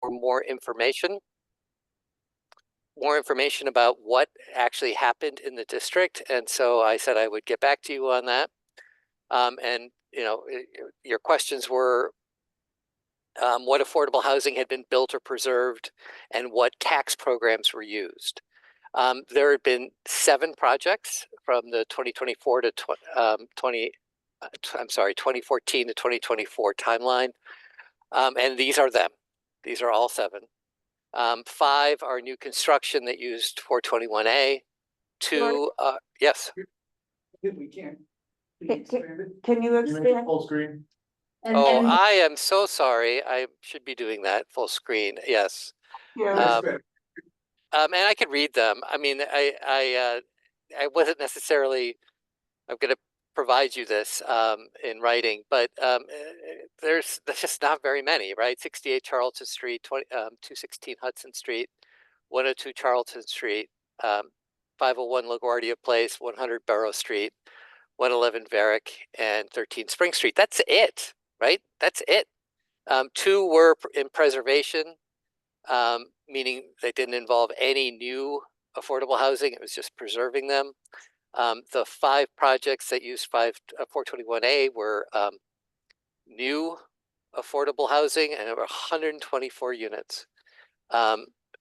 more information about what actually happened in the district. And so I said I would get back to you on that. And your questions were what affordable housing had been built or preserved and what tax programs were used. There had been 7 projects from the 2024 to 2014 to 2024 timeline. And these are them. These are all 7. 5 are new construction that used 421A. 2, yes. We can. Can you expand? Full screen. I am so sorry. I should be doing that full screen. Yes. Yeah. And I could read them. I mean, I wasn't necessarily. I'm going to provide you this in writing, but there's just not very many, right? 68 Charlton Street, 216 Hudson Street, 102 Charlton Street, 501 LaGuardia Place, 100 Barrow Street, 111 Varick, and 13 Spring Street. That's it, right? That's it. 2 were in preservation, meaning they didn't involve any new affordable housing. It was just preserving them. The 5 projects that used 421A were new affordable housing, and there were 124 units.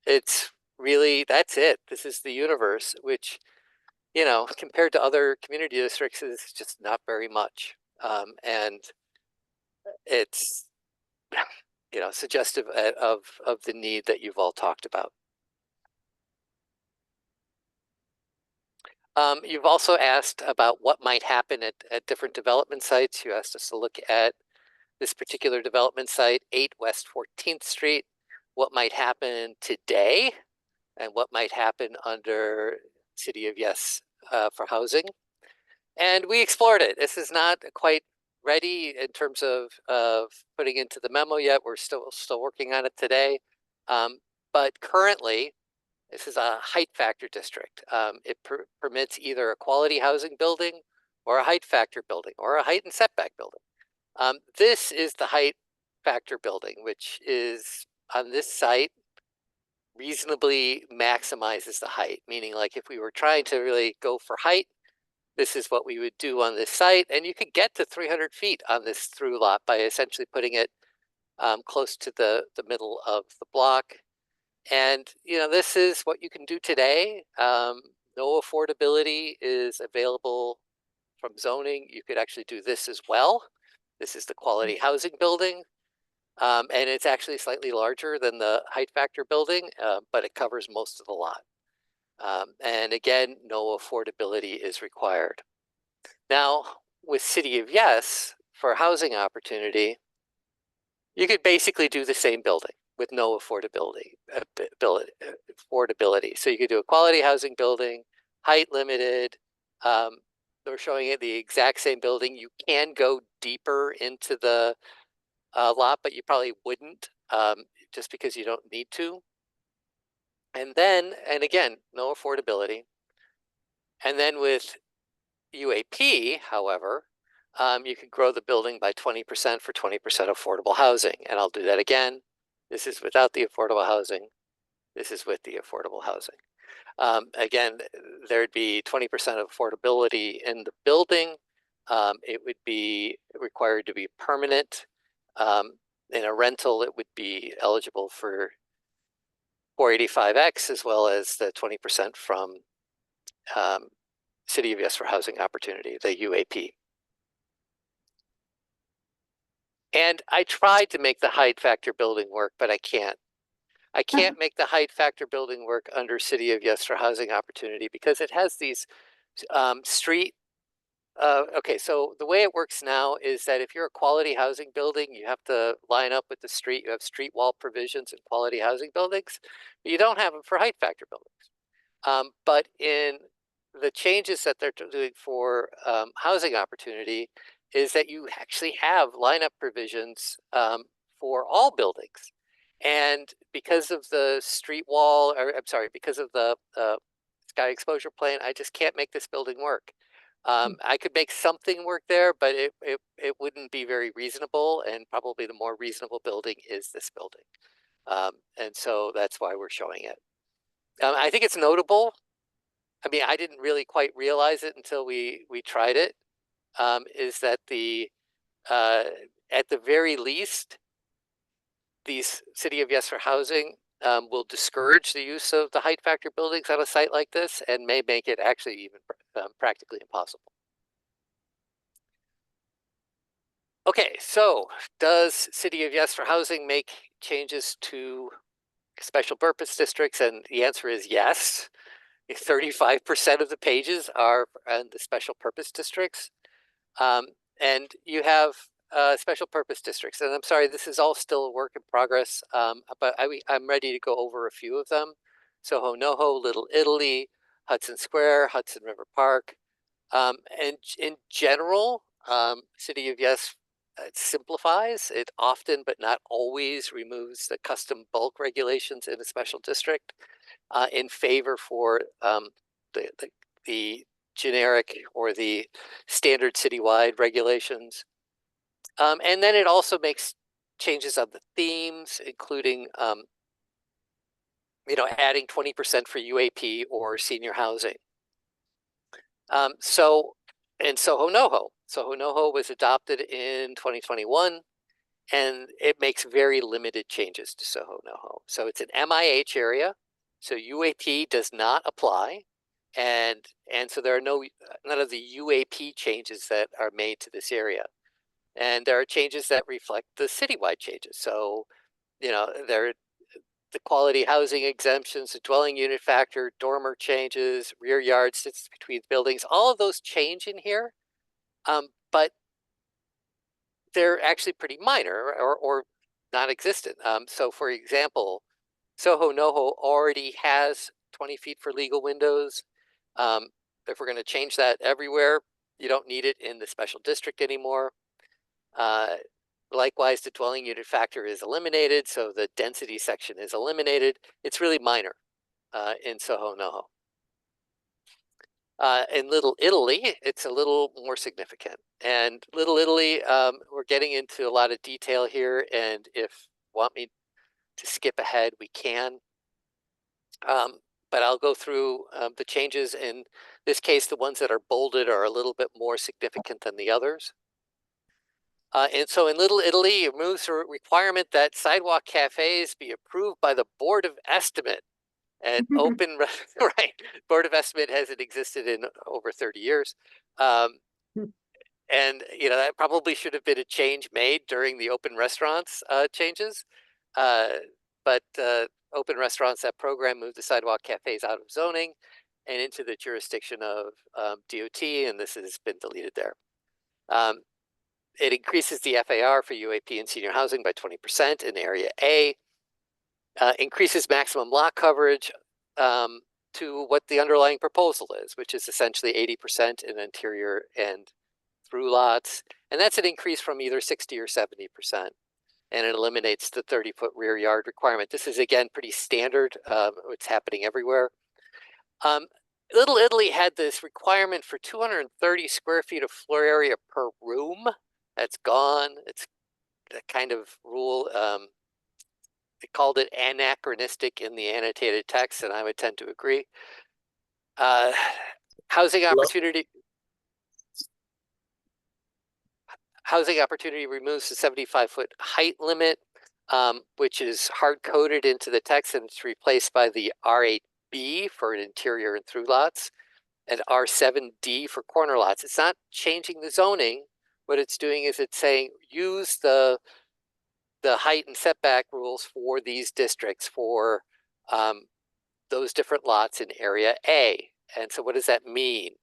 It's really, that's it. This is the universe, which, compared to other community districts, is just not very much. And it's, suggestive of the need that you've all talked about. You've also asked about what might happen at different development sites. You asked us to look at this particular development site, 8 West 14th Street, what might happen today and what might happen under City of Yes for housing. And we explored it. This is not quite ready in terms of putting into the memo yet. We're still working on it today. But currently, this is a height factor district. It permits either a quality housing building or a height factor building or a height and setback building. This is the height factor building, which is on this site reasonably maximizes the height, meaning like if we were trying to really go for height, this is what we would do on this site. And you could get to 300 feet on this through lot by essentially putting it close to the middle of the block. And, this is what you can do today. No affordability is available from zoning. You could actually do this as well. This is the quality housing building. And it's actually slightly larger than the height factor building, but it covers most of the lot. And again, no affordability is required. Now, with City of Yes for housing opportunity, you could basically do the same building with no affordability. So you could do a quality housing building, height limited. They're showing it the exact same building. You can go deeper into the lot, but you probably wouldn't just because you don't need to. And again, no affordability. And then with UAP, however, you can grow the building by 20% for 20% affordable housing. And I'll do that again. This is without the affordable housing. This is with the affordable housing. Again, there'd be 20% of affordability in the building. It would be required to be permanent. In a rental, it would be eligible for 485X as well as the 20% from City of Yes for Housing Opportunity, the UAP. And I tried to make the height factor building work, but I can't. I can't make the height factor building work under City of Yes for Housing Opportunity because it has these street. Okay, so the way it works now is that if you're a quality housing building, you have to line up with the street. You have street wall provisions in quality housing buildings, but you don't have them for height factor buildings. But in the changes that they're doing for housing opportunity is that you actually have lineup provisions for all buildings. And because of the street wall, or I'm sorry, because of the sky exposure plan, I just can't make this building work. I could make something work there, but it wouldn't be very reasonable, and probably the more reasonable building is this building. And so that's why we're showing it. I think it's notable. I mean, I didn't really quite realize it until we tried it. Is that at the very least, these City of Yes for Housing will discourage the use of the height factor buildings on a site like this and may make it actually even practically impossible. Okay, so does City of Yes for Housing make changes to special purpose districts? And the answer is yes. 35% of the pages are in the special purpose districts. And you have special purpose districts. And I'm sorry, this is all still a work in progress, but I'm ready to go over a few of them. Soho NoHo, Little Italy, Hudson Square, Hudson River Park. And in general, City of Yes it simplifies. It often, but not always, removes the custom bulk regulations in a special district in favor for the generic or the standard citywide regulations. And then it also makes changes on the themes, including adding 20% for UAP or senior housing. And Soho NoHo was adopted in 2021, and it makes very limited changes to Soho NoHo. So it's an MIH area, so UAP does not apply, and so there are none of the UAP changes that are made to this area, and there are changes that reflect the citywide changes. So there the quality housing exemptions, the dwelling unit factor, dormer changes, rear yard distance between buildings, all of those change in here, but they're actually pretty minor or non-existent. So for example, Soho NoHo already has 20 feet for legal windows. If we're going to change that everywhere, you don't need it in the special district anymore. Likewise, the dwelling unit factor is eliminated, so the density section is eliminated. It's really minor in Soho NoHo. In Little Italy, it's a little more significant. And Little Italy, we're getting into a lot of detail here, and if you want me to skip ahead, we can. But I'll go through the changes. In this case, the ones that are bolded are a little bit more significant than the others. And so in Little Italy, it removes the requirement that sidewalk cafes be approved by the Board of Estimate. And open, right, Board of Estimate hasn't existed in over 30 years. And that probably should have been a change made during the open restaurants changes. But open restaurants, that program moved the sidewalk cafes out of zoning and into the jurisdiction of DOT, and this has been deleted there. It increases the FAR for UAP and senior housing by 20% in Area A, increases maximum lot coverage to what the underlying proposal is, which is essentially 80% in interior and through lots. And that's an increase from either 60 or 70%. And it eliminates the 30-foot rear yard requirement. This is, again, pretty standard. It's happening everywhere. Little Italy had this requirement for 230 square feet of floor area per room. That's gone. It's a kind of rule. They called it anachronistic in the annotated text, and I would tend to agree. Housing opportunity removes the 75-foot height limit, which is hard-coded into the text, and it's replaced by the R8B for an interior and through lots, and R7D for corner lots. It's not changing the zoning. What it's doing is it's saying use the height and setback rules for these districts for those different lots in Area A. And so what does that mean?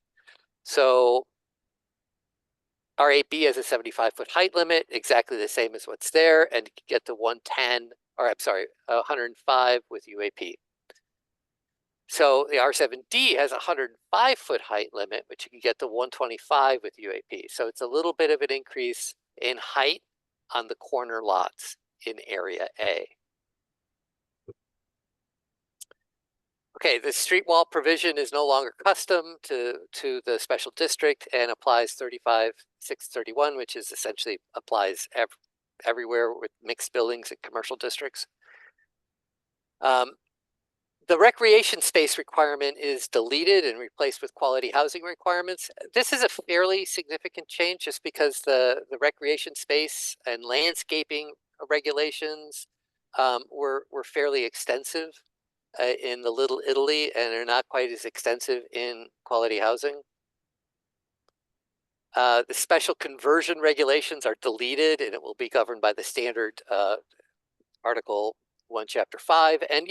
So R8B has a 75-foot height limit, exactly the same as what's there, and you can get to 110, or I'm sorry, 105 with UAP. So the R7D has a 105-foot height limit, which you can get to 125 with UAP. So it's a little bit of an increase in height on the corner lots in Area A. Okay, the street wall provision is no longer custom to the special district and applies 35-631, which is essentially applies everywhere with mixed buildings and commercial districts. The recreation space requirement is deleted and replaced with quality housing requirements. This is a fairly significant change just because the recreation space and landscaping regulations were fairly extensive in the Little Italy and are not quite as extensive in quality housing. The special conversion regulations are deleted and it will be governed by the standard Article 1, Chapter 5. And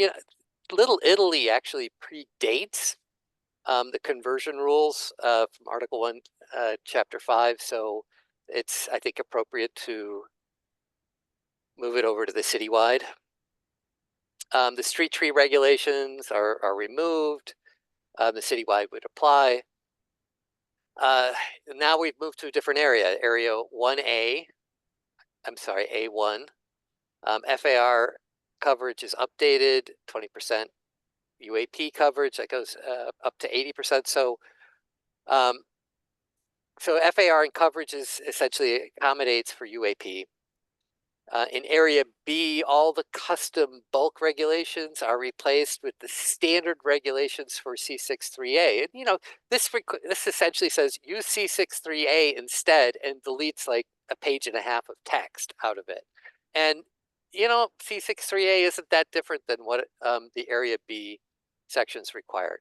Little Italy actually predates the conversion rules from Article 1, Chapter 5. So it's, I think, appropriate to move it over to the citywide. The street tree regulations are removed. The citywide would apply. Now we've moved to a different area, Area 1A. I'm sorry, A1. FAR coverage is updated, 20% UAP coverage that goes up to 80%. So FAR and coverage is essentially accommodates for UAP. In Area B, all the custom bulk regulations are replaced with the standard regulations for C63A. And this essentially says use C63A instead and deletes like a page and a half of text out of it. And C63A isn't that different than what the Area B sections required.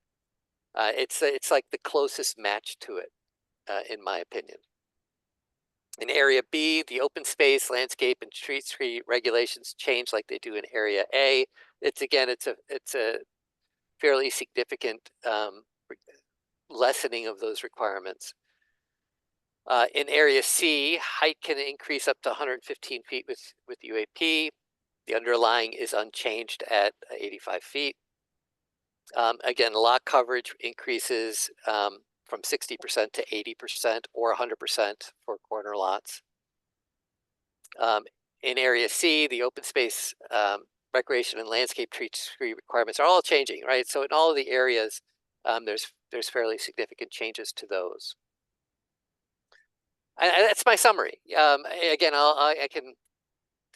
It's like the closest match to it, in my opinion. In Area B, the open space, landscape, and street tree regulations change like they do in Area A. It's a fairly significant lessening of those requirements. In Area C, height can increase up to 115 feet with UAP. The underlying is unchanged at 85 feet. Again, lot coverage increases from 60% to 80% or 100% for corner lots. In Area C, the open space, recreation, and landscape tree requirements are all changing, right? So in all of the areas, there's fairly significant changes to those. That's my summary. Again, I can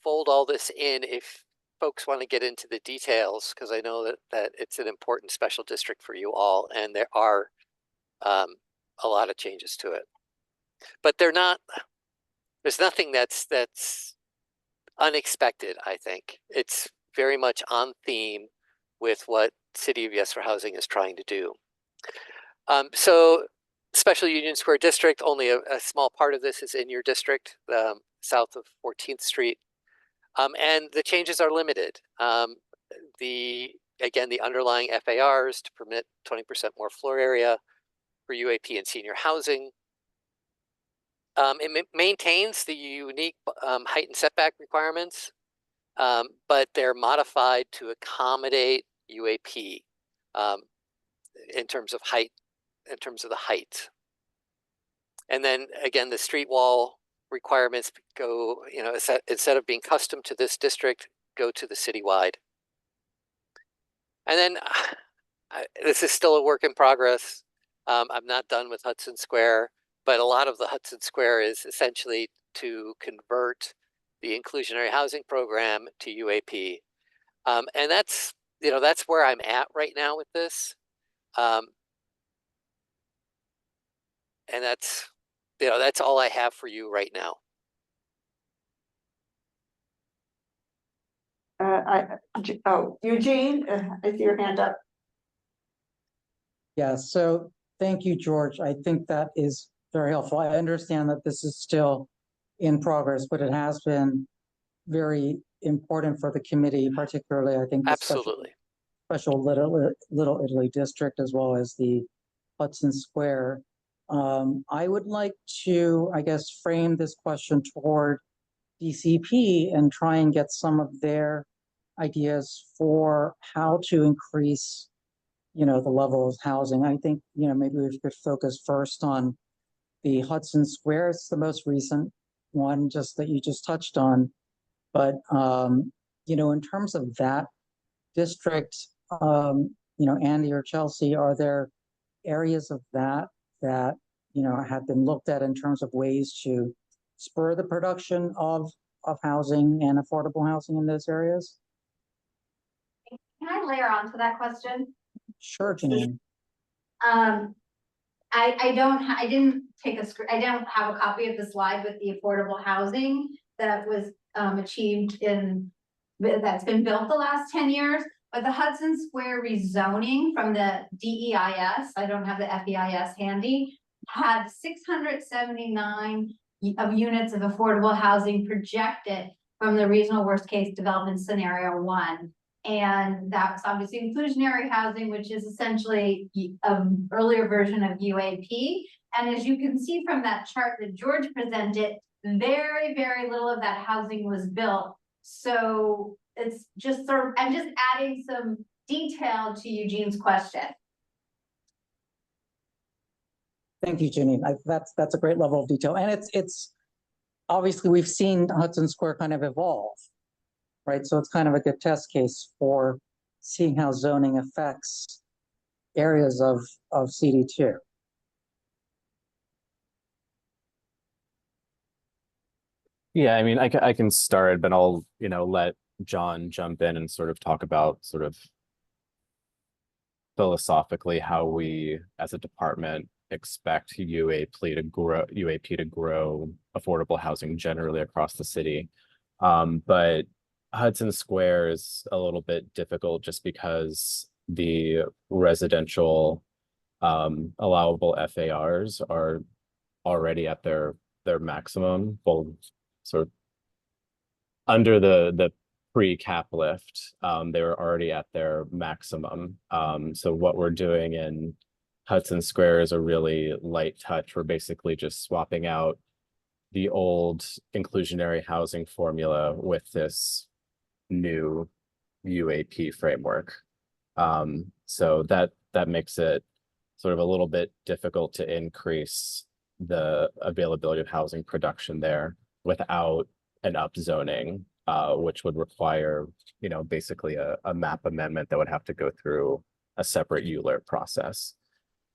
fold all this in if folks want to get into the details, because I know that it's an important special district for you all, and there are a lot of changes to it. But there's nothing that's unexpected, I think. It's very much on theme with what City of Yes for Housing is trying to do. So Special Union Square District, only a small part of this is in your district, south of 14th Street. And the changes are limited. Again, the underlying FARs to permit 20% more floor area for UAP and senior housing. It maintains the unique height and setback requirements, but they're modified to accommodate UAP in terms of height, in terms of the height. And then again, the street wall requirements go, instead of being custom to this district, go to the citywide. And then this is still a work in progress. I'm not done with Hudson Square, but a lot of the Hudson Square is essentially to convert the inclusionary housing program to UAP. And that's where I'm at right now with this. And that's all I have for you right now. Eugene, is your hand up? Yeah, so thank you, George. I think that is very helpful. I understand that this is still in progress, but it has been very important for the committee, particularly, I think, the Absolutely. special Little Italy district, as well as the Hudson Square. I would like to, I guess, frame this question toward DCP and try and get some of their ideas for how to increase, the level of housing. I think, maybe we could focus first on the Hudson Square. It's the most recent one, just that you just touched on. But, in terms of that district, Andy or Chelsea, are there areas of that have been looked at in terms of ways to spur the production of housing and affordable housing in those areas? I layer onto that question? Sure, Janine. I didn't take I don't have a copy of the slide with the affordable housing that was achieved that's been built the last 10 years. But the Hudson Square rezoning from the DEIS, I don't have the FEIS handy, had 679 of units of affordable housing projected from the regional worst case development scenario 1. And that's obviously inclusionary housing, which is essentially an earlier version of UAP. And as you can see from that chart that George presented, very, very little of that housing was built. So it's just sort of, I'm just adding some detail to Eugene's question. Thank you, Janine. That's a great level of detail. And it's obviously we've seen Hudson Square kind of evolve, right? So it's kind of a good test case for seeing how zoning affects areas of CD2. Yeah, I mean, I can start, but I'll, let John jump in and sort of talk about sort of philosophically how we as a department expect UAP to grow affordable housing generally across the city. But Hudson Square is a little bit difficult just because the residential allowable FARs are already at their maximum, both sort of under the pre-cap lift. They were already at their maximum. So what we're doing in Hudson Square is a really light touch. We're basically just swapping out the old inclusionary housing formula with this new UAP framework. So that makes it sort of a little bit difficult to increase the availability of housing production there without an upzoning, which would require, basically a map amendment that would have to go through a separate ULIRP process.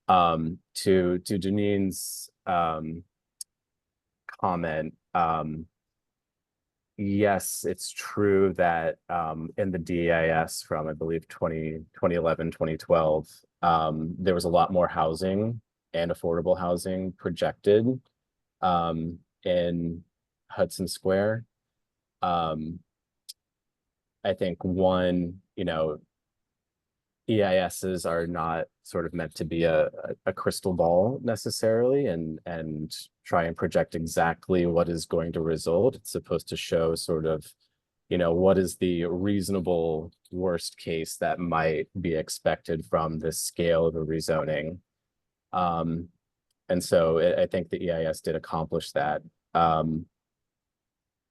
To Janine's comment, yes, it's true that in the DEIS from, I believe, 2011, 2012, there was a lot more housing and affordable housing projected in Hudson Square. I think one, EISs are not sort of meant to be a crystal ball necessarily and try and project exactly what is going to result. It's supposed to show sort of, what is the reasonable worst case that might be expected from this scale of a rezoning. And so I think the EIS did accomplish that.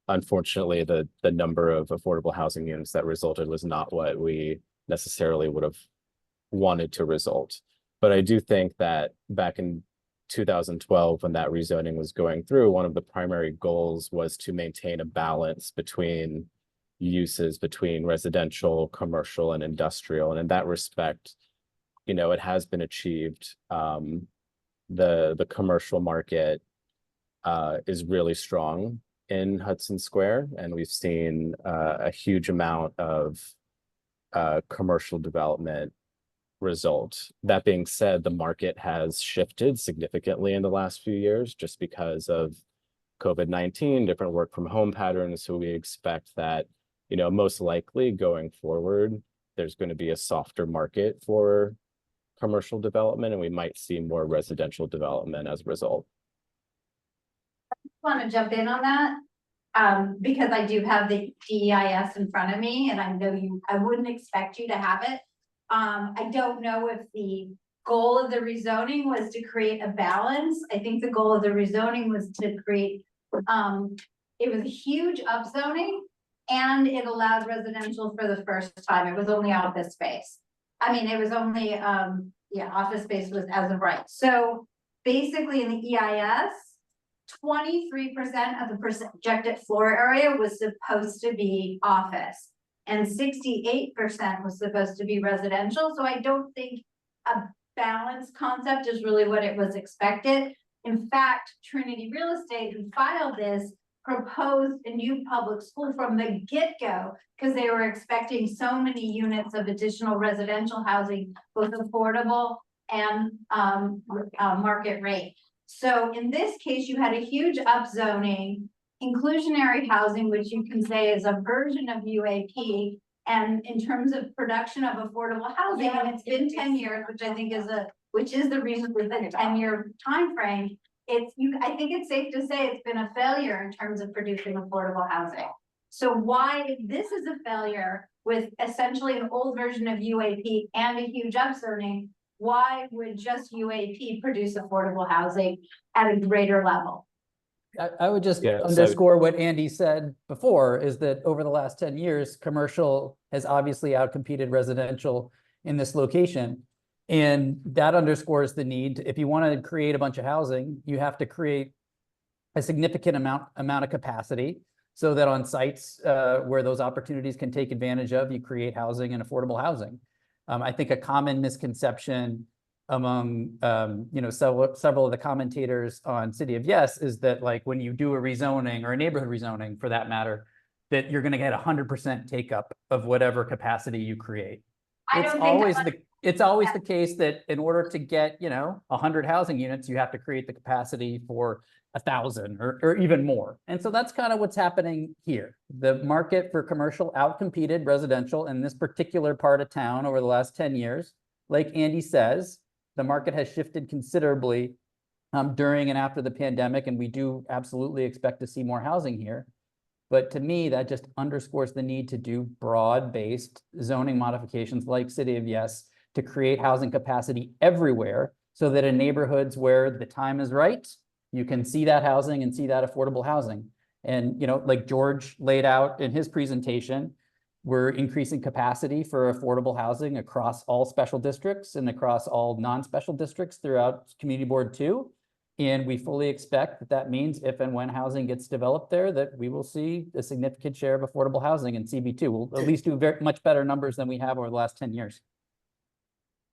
Unfortunately, the number of affordable housing units that resulted was not what we necessarily would have wanted to result. But I do think that back in 2012, when that rezoning was going through, one of the primary goals was to maintain a balance between uses between residential, commercial, and industrial. And in that respect, it has been achieved. The commercial market is really strong in Hudson Square, and we've seen a huge amount of commercial development result. That being said, the market has shifted significantly in the last few years just because of COVID-19, different work from home patterns. So we expect that, most likely going forward, there's going to be a softer market for commercial development, and we might see more residential development as a result. Want to jump in on that because I do have the DEIS in front of me, and I know I wouldn't expect you to have it. I don't know if the goal of the rezoning was to create a balance. I think the goal of the rezoning was to create, it was a huge upzoning, and it allowed residential for the first time. It was only office space. I mean, it was only, office space was as of right. So basically in the EIS, 23% of the projected floor area was supposed to be office, and 68% was supposed to be residential. So I don't think a balanced concept is really what it was expected. In fact, Trinity Real Estate, who filed this, proposed a new public school from the get-go because they were expecting so many units of additional residential housing, both affordable and market rate. So in this case, you had a huge upzoning, inclusionary housing, which you can say is a version of UAP. And in terms of production of affordable housing, and it's been 10 years, which I think is the reason for the 10-year timeframe. I think it's safe to say it's been a failure in terms of producing affordable housing. So why this is a failure with essentially an old version of UAP and a huge upzoning, why would just UAP produce affordable housing at a greater level? I would just Yeah, so- underscore what Andy said before, is that over the last 10 years, commercial has obviously outcompeted residential in this location. And that underscores the need, if you want to create a bunch of housing, you have to create a significant amount of capacity so that on sites where those opportunities can take advantage of, you create housing and affordable housing. I think a common misconception among several of the commentators on City of Yes is that, like, when you do a rezoning or a neighborhood rezoning for that matter, that you're going to get 100% take up of whatever capacity you create. It's always the case that in order to get 100 housing units, you have to create the capacity for 1,000 or even more. And so that's kind of what's happening here. The market for commercial outcompeted residential in this particular part of town over the last 10 years. Like Andy says, the market has shifted considerably during and after the pandemic, and we do absolutely expect to see more housing here. But to me, that just underscores the need to do broad-based zoning modifications like City of Yes to create housing capacity everywhere, so that in neighborhoods where the time is right, you can see that housing and see that affordable housing. And like George laid out in his presentation, we're increasing capacity for affordable housing across all special districts and across all non-special districts throughout Community Board 2. And we fully expect that that means if and when housing gets developed there, that we will see a significant share of affordable housing in CB2. We'll at least do very much better numbers than we have over the last 10 years.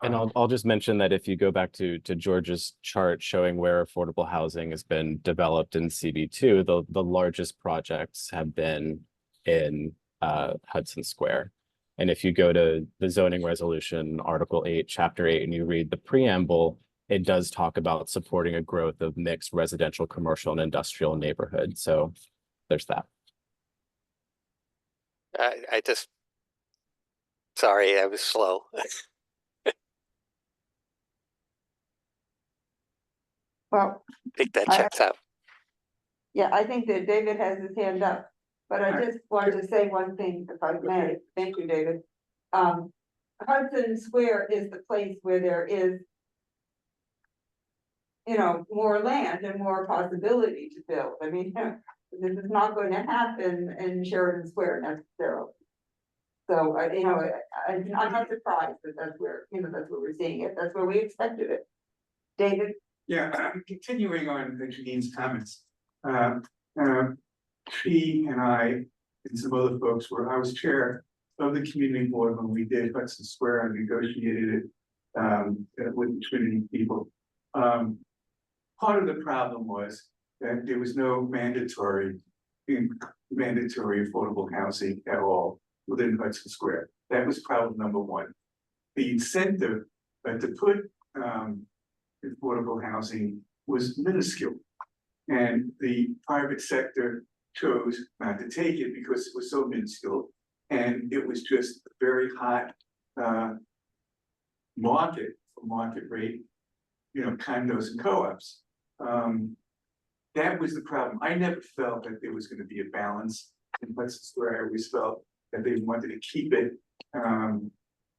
And I'll just mention that if you go back to George's chart showing where affordable housing has been developed in CB2, the largest projects have been in Hudson Square. And if you go to the zoning resolution, Article 8, Chapter 8, and you read the preamble, it does talk about supporting a growth of mixed residential, commercial, and industrial neighborhoods. So there's that. Sorry, I was slow. Well, I think that checks out. yeah, I think that David has his hand up, but I just wanted to say one thing, if I may. Thank you, David. Hudson Square is the place where there is, more land and more possibility to build. I mean, this is not going to happen in Sheridan Square necessarily. So, I'm not surprised that that's where we're seeing it. That's where we expected it. David? Yeah, continuing on Janine's comments. She and I and some other folks I was chair of the community board when we did Hudson Square and negotiated it with the Trinity people. Part of the problem was that there was no mandatory affordable housing at all within Hudson Square. That was problem number one. The incentive to put affordable housing was minuscule, and the private sector chose not to take it because it was so minuscule, and it was just a very hot market for market rate, condos and co-ops. That was the problem. I never felt that there was going to be a balance in Hudson Square. I always felt that they wanted to keep it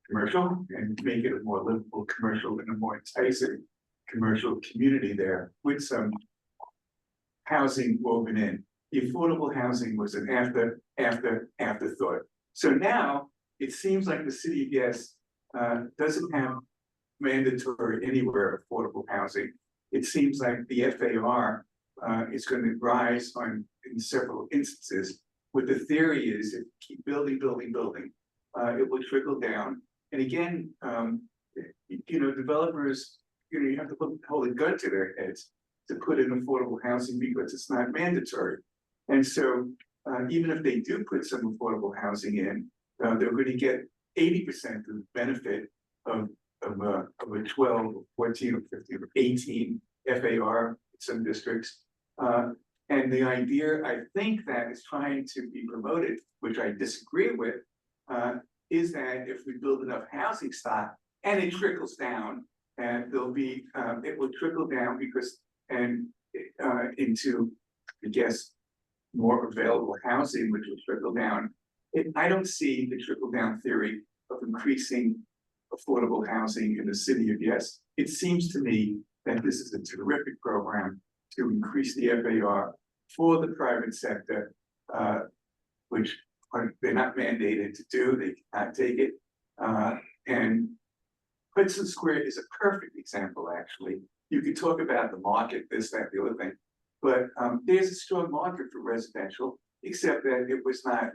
commercial and make it a more livable commercial and a more enticing commercial community there with some housing woven in. The affordable housing was an afterthought. So now it seems like the City of Yes doesn't have mandatory anywhere affordable housing. It seems like the FAR is going to rise in several instances. What the theory is, if you keep building, it will trickle down. And again, developers, you have to hold a gun to their heads to put in affordable housing because it's not mandatory. And so, even if they do put some affordable housing in, they're going to get 80% of the benefit of a 12, or 14, or 15, or 18 FAR in some districts. And the idea, I think, that is trying to be promoted, which I disagree with, is that if we build enough housing stock and it trickles down, and there'll be, it will trickle down because, into, I guess, more available housing, which will trickle down. I don't see the trickle down theory of increasing affordable housing in the city of Yes. It seems to me that this is a terrific program to increase the FAR for the private sector, which they're not mandated to do, they cannot take it. And Hudson Square is a perfect example, actually. You could talk about the market, this, that, the other thing, but there's a strong market for residential, except that it was not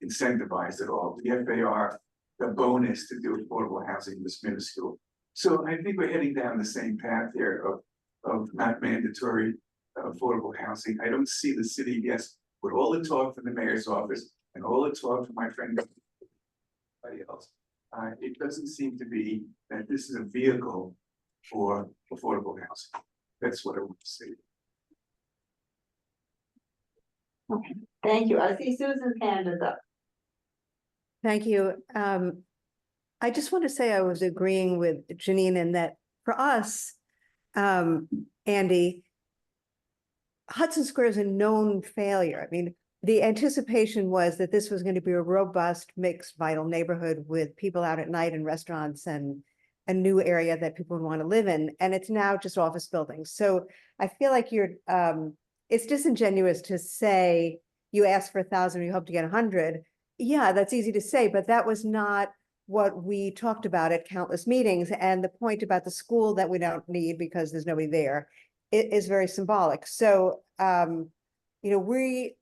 incentivized at all. The FAR, the bonus to do affordable housing was minuscule. So I think we're heading down the same path here of not mandatory affordable housing. I don't see the city, yes, with all the talk from the mayor's office and all the talk from my friend, everybody else. It doesn't seem to be that this is a vehicle for affordable housing. That's what I want to say. Okay, thank you. I see Susan's hand is up. Thank you. I just want to say I was agreeing with Janine in that for us, Andy, Hudson Square is a known failure. I mean, the anticipation was that this was going to be a robust, mixed, vital neighborhood with people out at night and restaurants and a new area that people would want to live in. And it's now just office buildings. So I feel like it's disingenuous to say you asked for 1,000, you hope to get 100. Yeah, that's easy to say, but that was not what we talked about at countless meetings. And the point about the school that we don't need because there's nobody there, it is very symbolic. So, we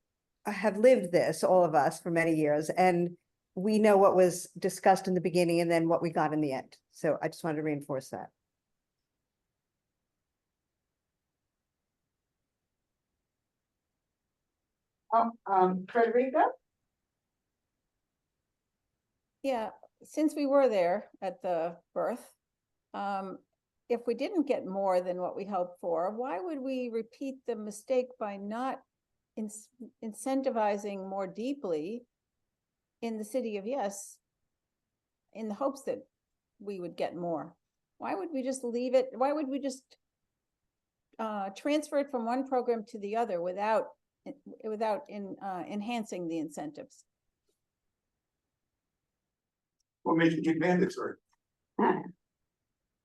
have lived this, all of us, for many years, and we know what was discussed in the beginning and then what we got in the end. So I just wanted to reinforce that. Frederica? Yeah, since we were there at the birth, if we didn't get more than what we hoped for, why would we repeat the mistake by not incentivizing more deeply in the city of Yes, in the hopes that we would get more? Why would we just leave it? Why would we just transfer it from one program to the other without enhancing the incentives? Or making it mandatory.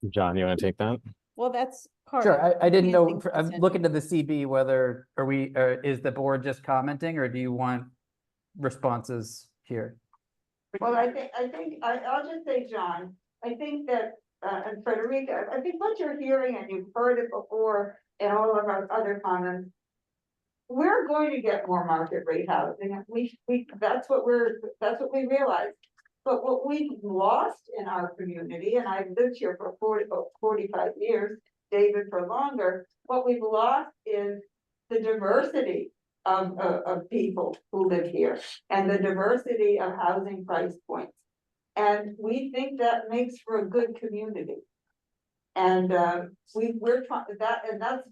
John, you want to take that? Well, that's part Sure, of I didn't know, enhancing I'm incentives. looking to the CB, whether, is the board just commenting or do you want responses here? Well, I'll just say, John, I think that, and Frederica, I think what you're hearing, and you've heard it before in all of our other comments, we're going to get more market rate housing. That's what we realized. But what we've lost in our community, and I've lived here for 45 years, David for longer, what we've lost is the diversity of people who live here and the diversity of housing price points. And we think that makes for a good community. And we're trying that, and that's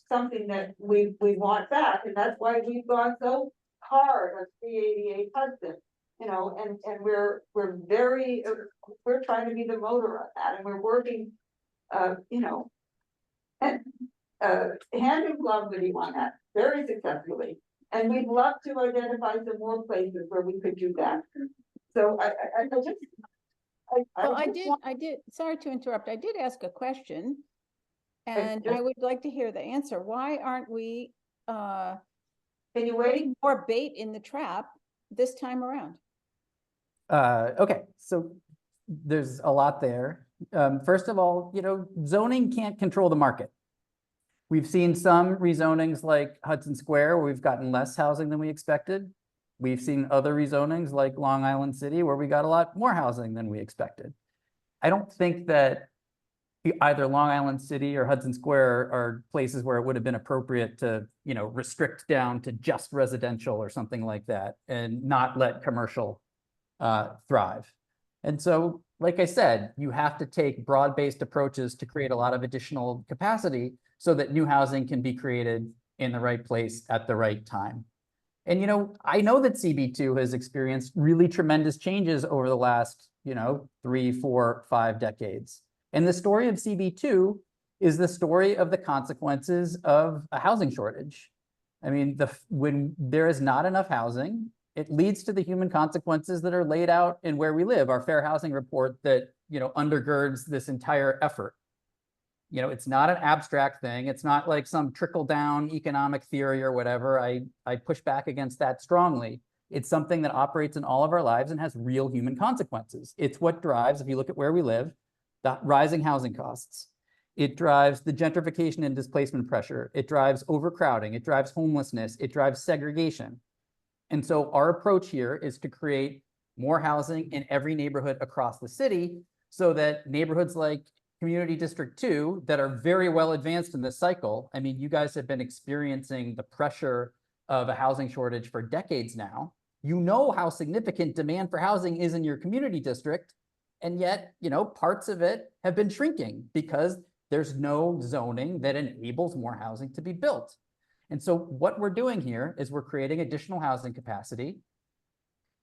something that we want back. And that's why we've gone so hard on 388 Hudson. And we're trying to be the motor on that, and we're working, hand in glove with you on that very successfully. And we'd love to identify some more places where we could do that. So I did, sorry to interrupt. I did ask a question and I would like to hear the answer. Why aren't we, can you wait? putting more bait in the trap this time around? Okay, so there's a lot there. First of all, zoning can't control the market. We've seen some rezonings like Hudson Square where we've gotten less housing than we expected. We've seen other rezonings like Long Island City where we got a lot more housing than we expected. I don't think that either Long Island City or Hudson Square are places where it would have been appropriate to, restrict down to just residential or something like that and not let commercial thrive. And so, like I said, you have to take broad-based approaches to create a lot of additional capacity so that new housing can be created in the right place at the right time. And, I know that CB2 has experienced really tremendous changes over the last, 3, 4, 5 decades. And the story of CB2 is the story of the consequences of a housing shortage. I mean, when there is not enough housing, it leads to the human consequences that are laid out in Where We Live, our fair housing report that, undergirds this entire effort. It's not an abstract thing. It's not like some trickle-down economic theory or whatever. I push back against that strongly. It's something that operates in all of our lives and has real human consequences. It's what drives, if you look at Where We Live, the rising housing costs. It drives the gentrification and displacement pressure. It drives overcrowding. It drives homelessness. It drives segregation. And so our approach here is to create more housing in every neighborhood across the city so that neighborhoods like Community District 2 that are very well advanced in this cycle. I mean, you guys have been experiencing the pressure of a housing shortage for decades now. You know how significant demand for housing is in your community district. And yet, parts of it have been shrinking because there's no zoning that enables more housing to be built. And so what we're doing here is we're creating additional housing capacity.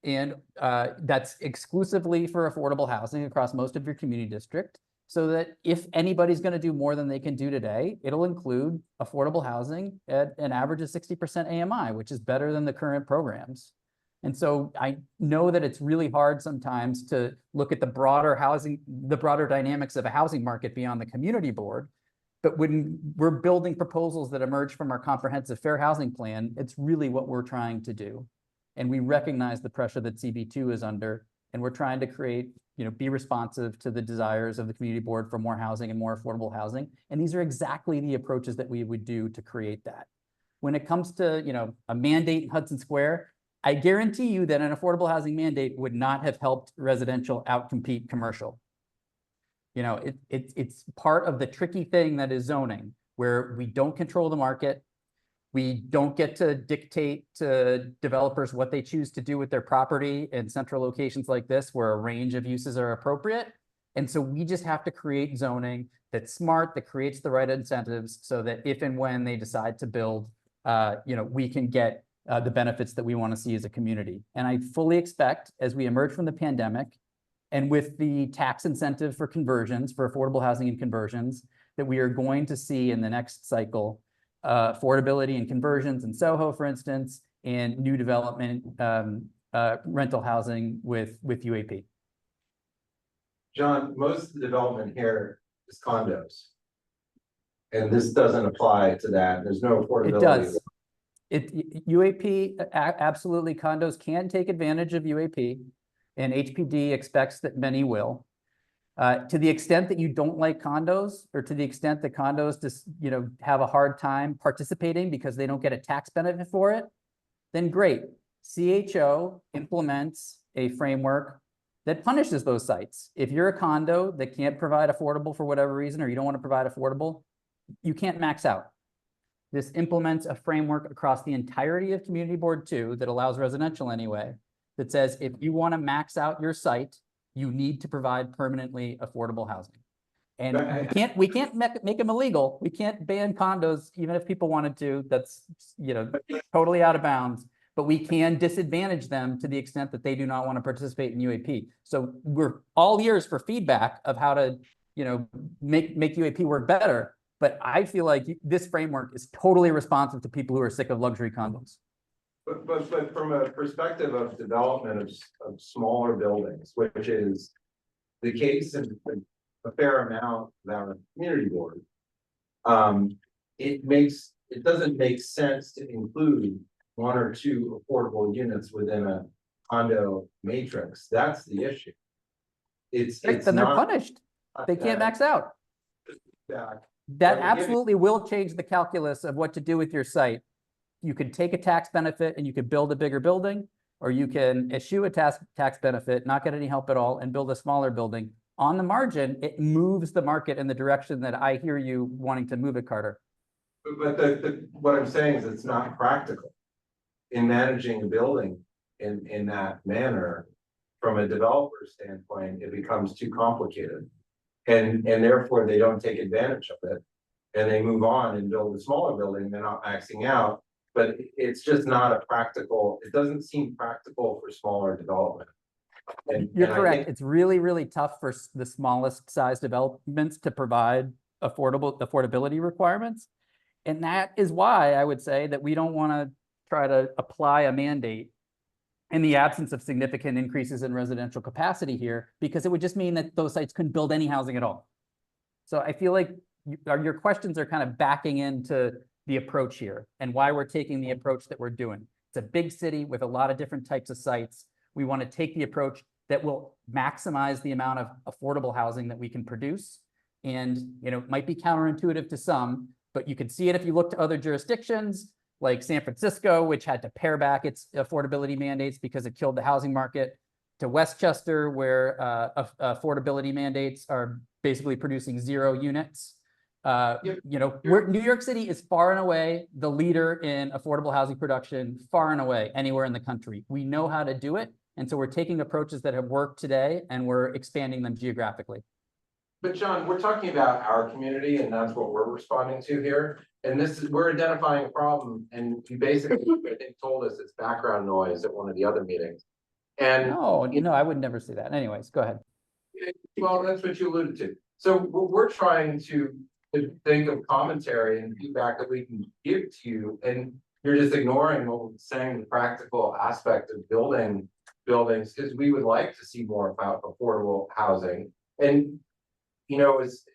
And that's exclusively for affordable housing across most of your community district, so that if anybody's going to do more than they can do today, it'll include affordable housing at an average of 60% AMI, which is better than the current programs. And so I know that it's really hard sometimes to look at the broader dynamics of a housing market beyond the community board. But when we're building proposals that emerge from our comprehensive fair housing plan, it's really what we're trying to do. And we recognize the pressure that CB2 is under, and we're trying to create, be responsive to the desires of the community board for more housing and more affordable housing. And these are exactly the approaches that we would do to create that. When it comes to, a mandate in Hudson Square, I guarantee you that an affordable housing mandate would not have helped residential outcompete commercial. It's part of the tricky thing that is zoning, where we don't control the market. We don't get to dictate to developers what they choose to do with their property in central locations like this, where a range of uses are appropriate. And so we just have to create zoning that's smart, that creates the right incentives so that if and when they decide to build, we can get the benefits that we want to see as a community. And I fully expect, as we emerge from the pandemic, and with the tax incentive for conversions, for affordable housing and conversions, that we are going to see in the next cycle, affordability and conversions in Soho, for instance, and new development, rental housing with UAP. John, most of the development here is condos. And this doesn't apply to that. There's no affordability. It does. UAP, absolutely, condos can take advantage of UAP, and HPD expects that many will. To the extent that you don't like condos, or to the extent that condos just, have a hard time participating because they don't get a tax benefit for it, then great. CHO implements a framework that punishes those sites. If you're a condo that can't provide affordable for whatever reason, or you don't want to provide affordable, you can't max out. This implements a framework across the entirety of Community Board 2 that allows residential anyway, that says if you want to max out your site, you need to provide permanently affordable housing. And we can't make them illegal. We can't ban condos, even if people wanted to. That's, totally out of bounds. But we can disadvantage them to the extent that they do not want to participate in UAP. So we're all ears for feedback of how to, make UAP work better. But I feel like this framework is totally responsive to people who are sick of luxury condos. But from a perspective of development of smaller buildings, which is the case in a fair amount of our community board, it doesn't make sense to include 1 or 2 affordable units within a condo matrix. That's the issue. It's then they're punished. They can't max out. That absolutely will change the calculus of what to do with your site. You can take a tax benefit and you can build a bigger building, or you can eschew a tax benefit, not get any help at all, and build a smaller building. on the margin, it moves the market in the direction that I hear you wanting to move it, Carter. But what I'm saying is it's not practical in managing a building in that manner. From a developer standpoint, it becomes too complicated. And therefore they don't take advantage of it. And they move on and build a smaller building, they're not maxing out. But it's just not a practical, it doesn't seem practical for smaller development. You're I correct. think- It's really, really tough for the smallest size developments to provide affordability requirements. And that is why I would say that we don't want to try to apply a mandate in the absence of significant increases in residential capacity here, because it would just mean that those sites couldn't build any housing at all. So I feel like your questions are kind of backing into the approach here and why we're taking the approach that we're doing. It's a big city with a lot of different types of sites. We want to take the approach that will maximize the amount of affordable housing that we can produce. And, it might be counterintuitive to some, but you can see it if you look to other jurisdictions like San Francisco, which had to pare back its affordability mandates because it killed the housing market, to Westchester, where affordability mandates are basically producing 0 units. New York City is far and away the leader in affordable housing production, far and away anywhere in the country. We know how to do it. And so we're taking approaches that have worked today and we're expanding them geographically. But John, we're talking about our community and that's what we're responding to here. And we're identifying a problem and you basically, I think, told us it's background noise at one of the other meetings. And No, I would never say that. Anyways, go ahead. well, that's what you alluded to. So we're trying to think of commentary and feedback that we can give to you. And you're just ignoring what we're saying, the practical aspect of building buildings, because we would like to see more about affordable housing. And is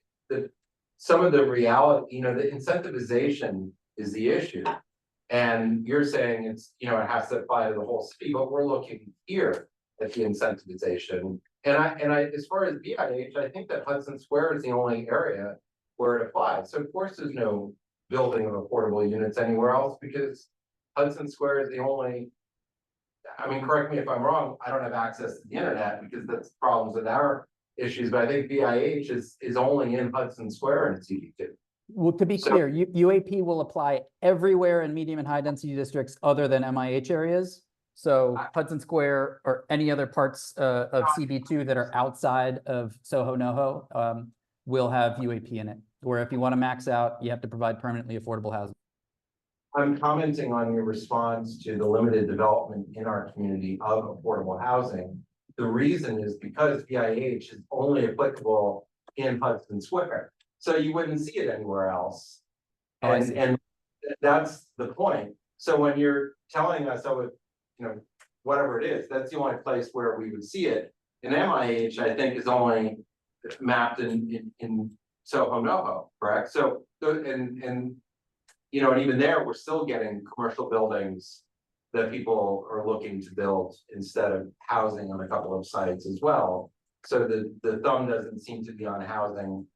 some of the reality, the incentivization is the issue. And you're saying it's, it has to apply to the whole city, but we're looking here at the incentivization. And I, as far as BIH, I think that Hudson Square is the only area where it applies. So of course there's no building of affordable units anywhere else because Hudson Square is the only, correct me if I'm wrong, I don't have access to the internet because that's problems with our issues, but I think BIH is only in Hudson Square and CB2. Well, to be clear, UAP will apply everywhere in medium and high density districts other than MIH areas. So Hudson Square or any other parts of CB2 that are outside of Soho NoHo will have UAP in it, where if you want to max out, you have to provide permanently affordable housing. I'm commenting on your response to the limited development in our community of affordable housing. The reason is because BIH is only applicable in Hudson Square. So you wouldn't see it anywhere else. And that's the point. So when you're telling us, whatever it is, that's the only place where we would see it. And MIH, I think, is only mapped in Soho NoHo, correct? So, and even there, we're still getting commercial buildings that people are looking to build instead of housing on a couple of sites as well. So the thumb doesn't seem to be on housing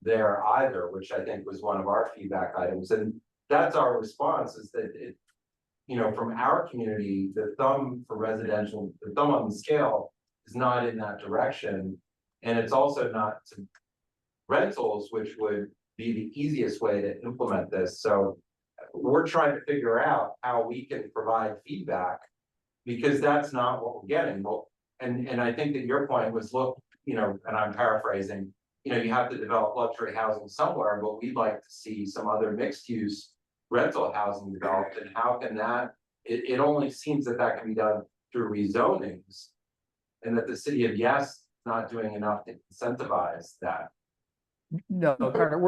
there either, which I think was one of our feedback items. And that's our response is that from our community, the thumb for residential, the thumb on the scale is not in that direction. And it's also not to rentals, which would be the easiest way to implement this. So we're trying to figure out how we can provide feedback because that's not what we're getting. Well, and I think that your point was, look, and I'm paraphrasing, you have to develop luxury housing somewhere, but we'd like to see some other mixed use rental housing developed. And how can that, it only seems that can be done through rezonings and that the city of Yes is not doing enough to incentivize that. No, Carter,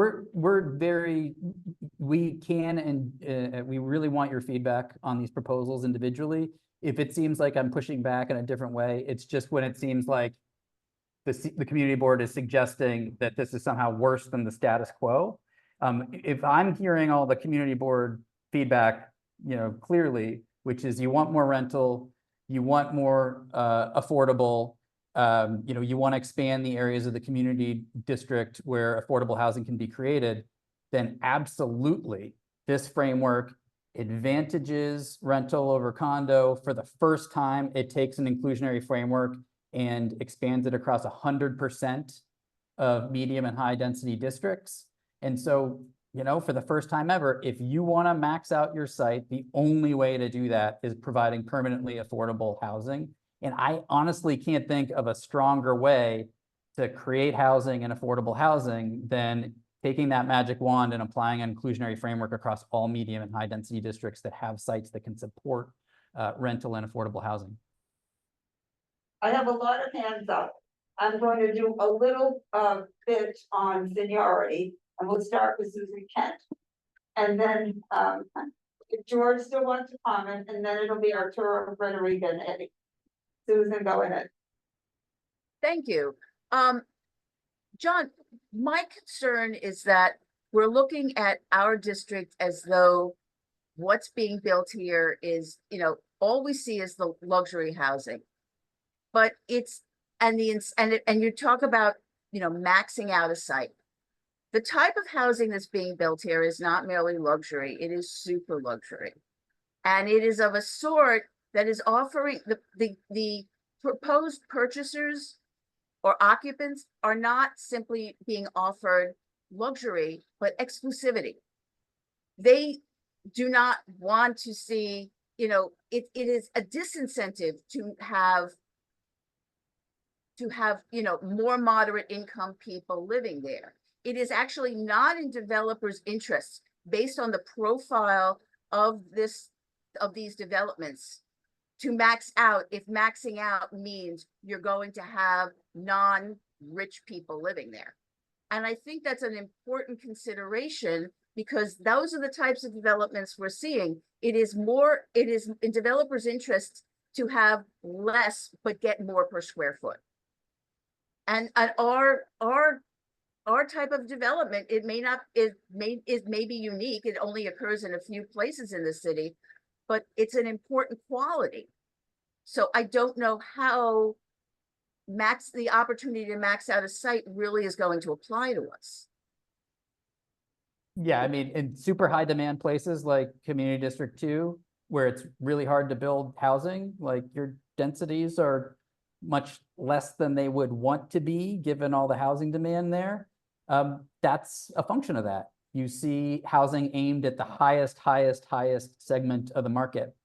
we can and we really want your feedback on these proposals individually. If it seems like I'm pushing back in a different way, it's just when it seems like the community board is suggesting that this is somehow worse than the status quo. If I'm hearing all the community board feedback, clearly, which is you want more rental, you want more affordable, you want to expand the areas of the community district where affordable housing can be created, then absolutely this framework advantages rental over condo. For the first time, it takes an inclusionary framework and expands it across 100% of medium and high density districts. And so, you know, for the first time ever, if you want to max out your site, the only way to do that is providing permanently affordable housing. And I honestly can't think of a stronger way to create housing and affordable housing than taking that magic wand and applying an inclusionary framework across all medium and high density districts that have sites that can support rental and affordable housing. I have a lot of hands up. I'm going to do a little bit on seniority, and we'll start with Susan Kent. And then if George still wants to comment, and then it'll be Arturo, Frederica, and Eddie. Susan, go ahead. Thank you. John, my concern is that we're looking at our district as though what's being built here is, you know, all we see is the luxury housing. But it's, and you talk about, you know, maxing out a site. The type of housing that's being built here is not merely luxury, it is super luxury. And it is of a sort that is offering the proposed purchasers or occupants are not simply being offered luxury, but exclusivity. They do not want to see, you know, it is a disincentive to have, you know, more moderate income people living there. It is actually not in developers' interests based on the profile of these developments to max out, if maxing out means you're going to have non-rich people living there. And I think that's an important consideration because those are the types of developments we're seeing. It is in developers' interests to have less, but get more per square foot. And our type of development, it may be unique. It only occurs in a few places in the city, but it's an important quality. So I don't know how the opportunity to max out a site really is going to apply to us. Yeah, I mean, in super high demand places like Community District 2, where it's really hard to build housing, like your densities are much less than they would want to be given all the housing demand there. That's a function of that. You see housing aimed at the highest segment of the market.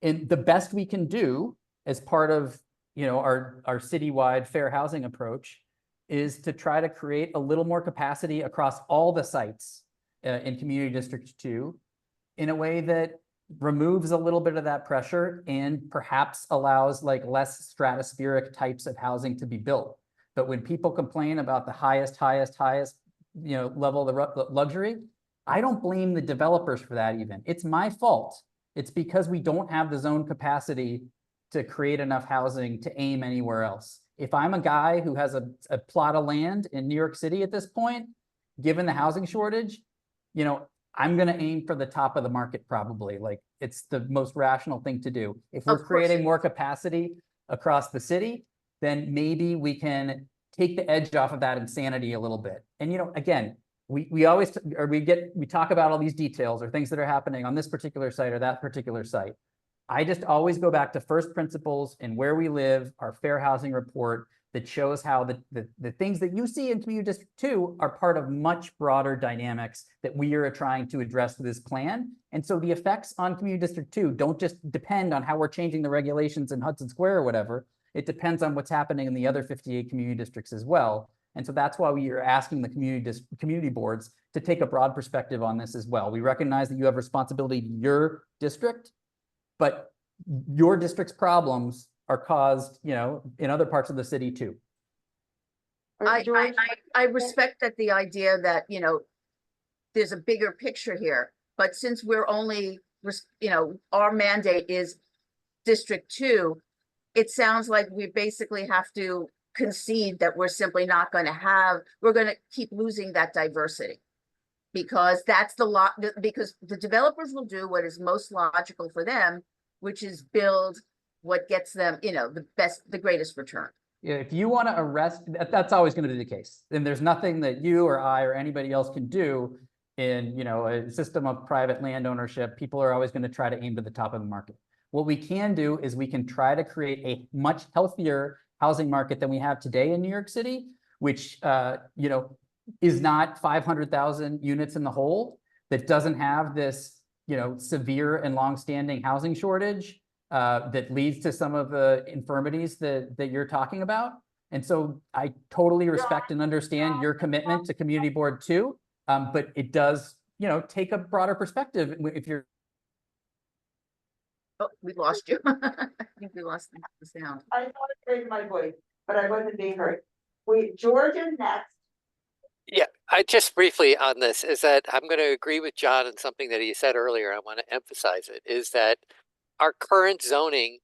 And the best we can do as part of, you know, our citywide fair housing approach is to try to create a little more capacity across all the sites in Community District 2 in a way that removes a little bit of that pressure and perhaps allows like less stratospheric types of housing to be built. But when people complain about the highest, you know, level of the luxury, I don't blame the developers for that even. It's my fault. It's because we don't have the zone capacity to create enough housing to aim anywhere else. If I'm a guy who has a plot of land in New York City at this point, given the housing shortage, you know, I'm going to aim for the top of the market probably. Like it's the most rational thing to do. If we're creating more capacity across the city, then maybe we can take the edge off of that insanity a little bit. And, you know, again, we talk about all these details or things that are happening on this particular site or that particular site. I just always go back to first principles and where we live, our fair housing report that shows how the things that you see in Community District 2 are part of much broader dynamics that we are trying to address with this plan. And so the effects on Community District 2 don't just depend on how we're changing the regulations in Hudson Square or whatever. It depends on what's happening in the other 58 community districts as well. And so that's why we are asking the community boards to take a broad perspective on this as well. We recognize that you have responsibility to your district, but your district's problems are caused, you know, in other parts of the city too. I respect that the idea that, you know, there's a bigger picture here, but since we're only, you know, our mandate is District 2, it sounds like we basically have to concede that we're simply not going to we're going to keep losing that diversity because because the developers will do what is most logical for them, which is build what gets them, you know, the greatest return. Yeah, if you want to arrest, that's always going to be the case. And there's nothing that you or I or anybody else can do in, you know, a system of private land ownership. People are always going to try to aim to the top of the market. What we can do is we can try to create a much healthier housing market than we have today in New York City, which, you know, is not 500,000 units in the hole, that doesn't have this, you know, severe and longstanding housing shortage that leads to some of the infirmities that you're talking about. And so I totally respect and understand your commitment to community board too, but it does, you know, take a broader perspective if you're. Oh, we lost you. I think we lost the sound. I thought I heard my voice, but I wasn't being heard. George is next. Yeah, I just briefly on this is that I'm going to agree with John on something that he said earlier. I want to emphasize it is that our current zoning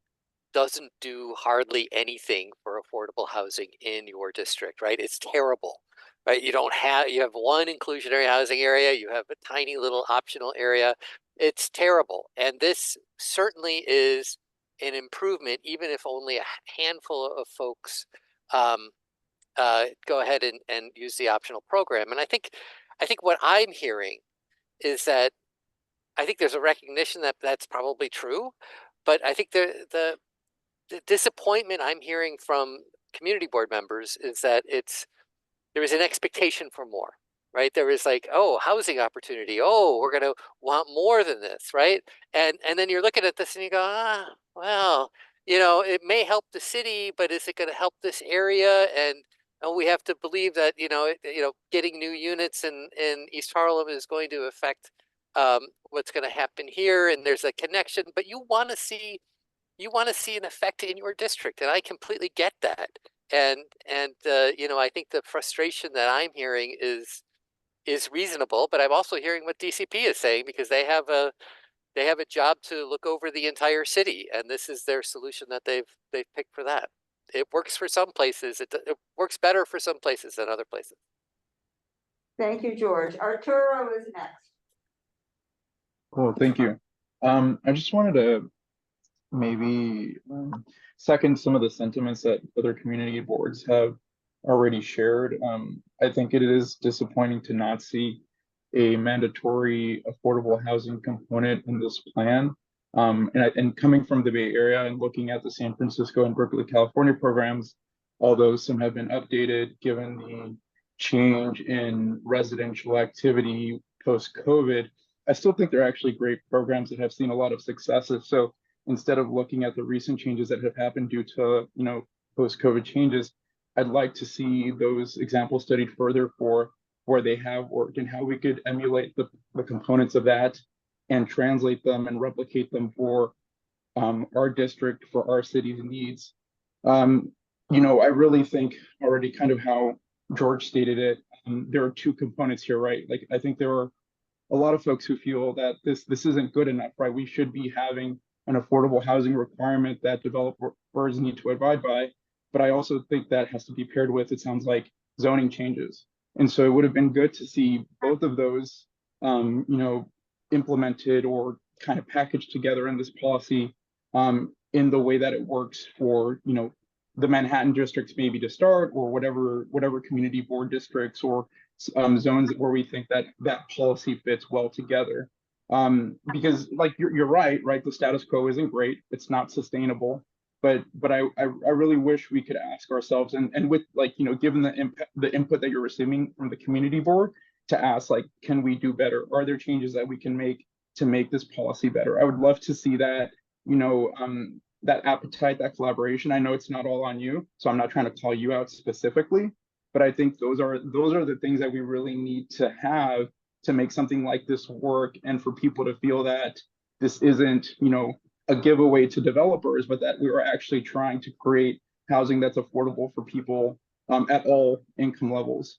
doesn't do hardly anything for affordable housing in your district, right? It's terrible, right? You have one inclusionary housing area, you have a tiny little optional area. It's terrible. And this certainly is an improvement, even if only a handful of folks go ahead and use the optional program. And I think what I'm hearing is that I think there's a recognition that that's probably true, but I think the disappointment I'm hearing from community board members is that there is an expectation for more, right? There is like, oh, housing opportunity. Oh, we're going to want more than this, right? And then you're looking at this and you go, well, you know, it may help the city, but is it going to help this area? And we have to believe that, getting new units in East Harlem is going to affect what's going to happen here. And there's a connection, but you want to see an effect in your district, and I completely get that. And I think the frustration that I'm hearing is reasonable, but I'm also hearing what DCP is saying because they have a job to look over the entire city, and this is their solution that they've picked for that. It works for some places. It works better for some places than other places. Thank you, George. Arturo is next. Cool, thank you. I just wanted to maybe second some of the sentiments that other community boards have already shared. I think it is disappointing to not see a mandatory affordable housing component in this plan. And coming from the Bay Area and looking at the San Francisco and Berkeley, California programs, although some have been updated given the change in residential activity post-COVID, I still think they're actually great programs that have seen a lot of successes. So instead of looking at the recent changes that have happened due to, post-COVID changes, I'd like to see those examples studied further for where they have worked and how we could emulate the components of that and translate them and replicate them for our district, for our city's needs. I really think already kind of how George stated it, there are two components here, right? Like, I think there are a lot of folks who feel that this isn't good enough, right? We should be having an affordable housing requirement that developers need to abide by. But I also think that has to be paired with, it sounds like, zoning changes. And so it would have been good to see both of those, implemented or kind of packaged together in this policy in the way that it works for, the Manhattan districts maybe to start, or whatever community board districts or zones where we think that policy fits well together. Because like you're right, the status quo isn't great. It's not sustainable. But I really wish we could ask ourselves and with given the input that you're receiving from the community board, to ask, can we do better? Are there changes that we can make to make this policy better? I would love to see that, that appetite, that collaboration. I know it's not all on you, so I'm not trying to call you out specifically, but I think those are the things that we really need to have to make something like this work, and for people to feel that this isn't, a giveaway to developers, but that we are actually trying to create housing that's affordable for people at all income levels.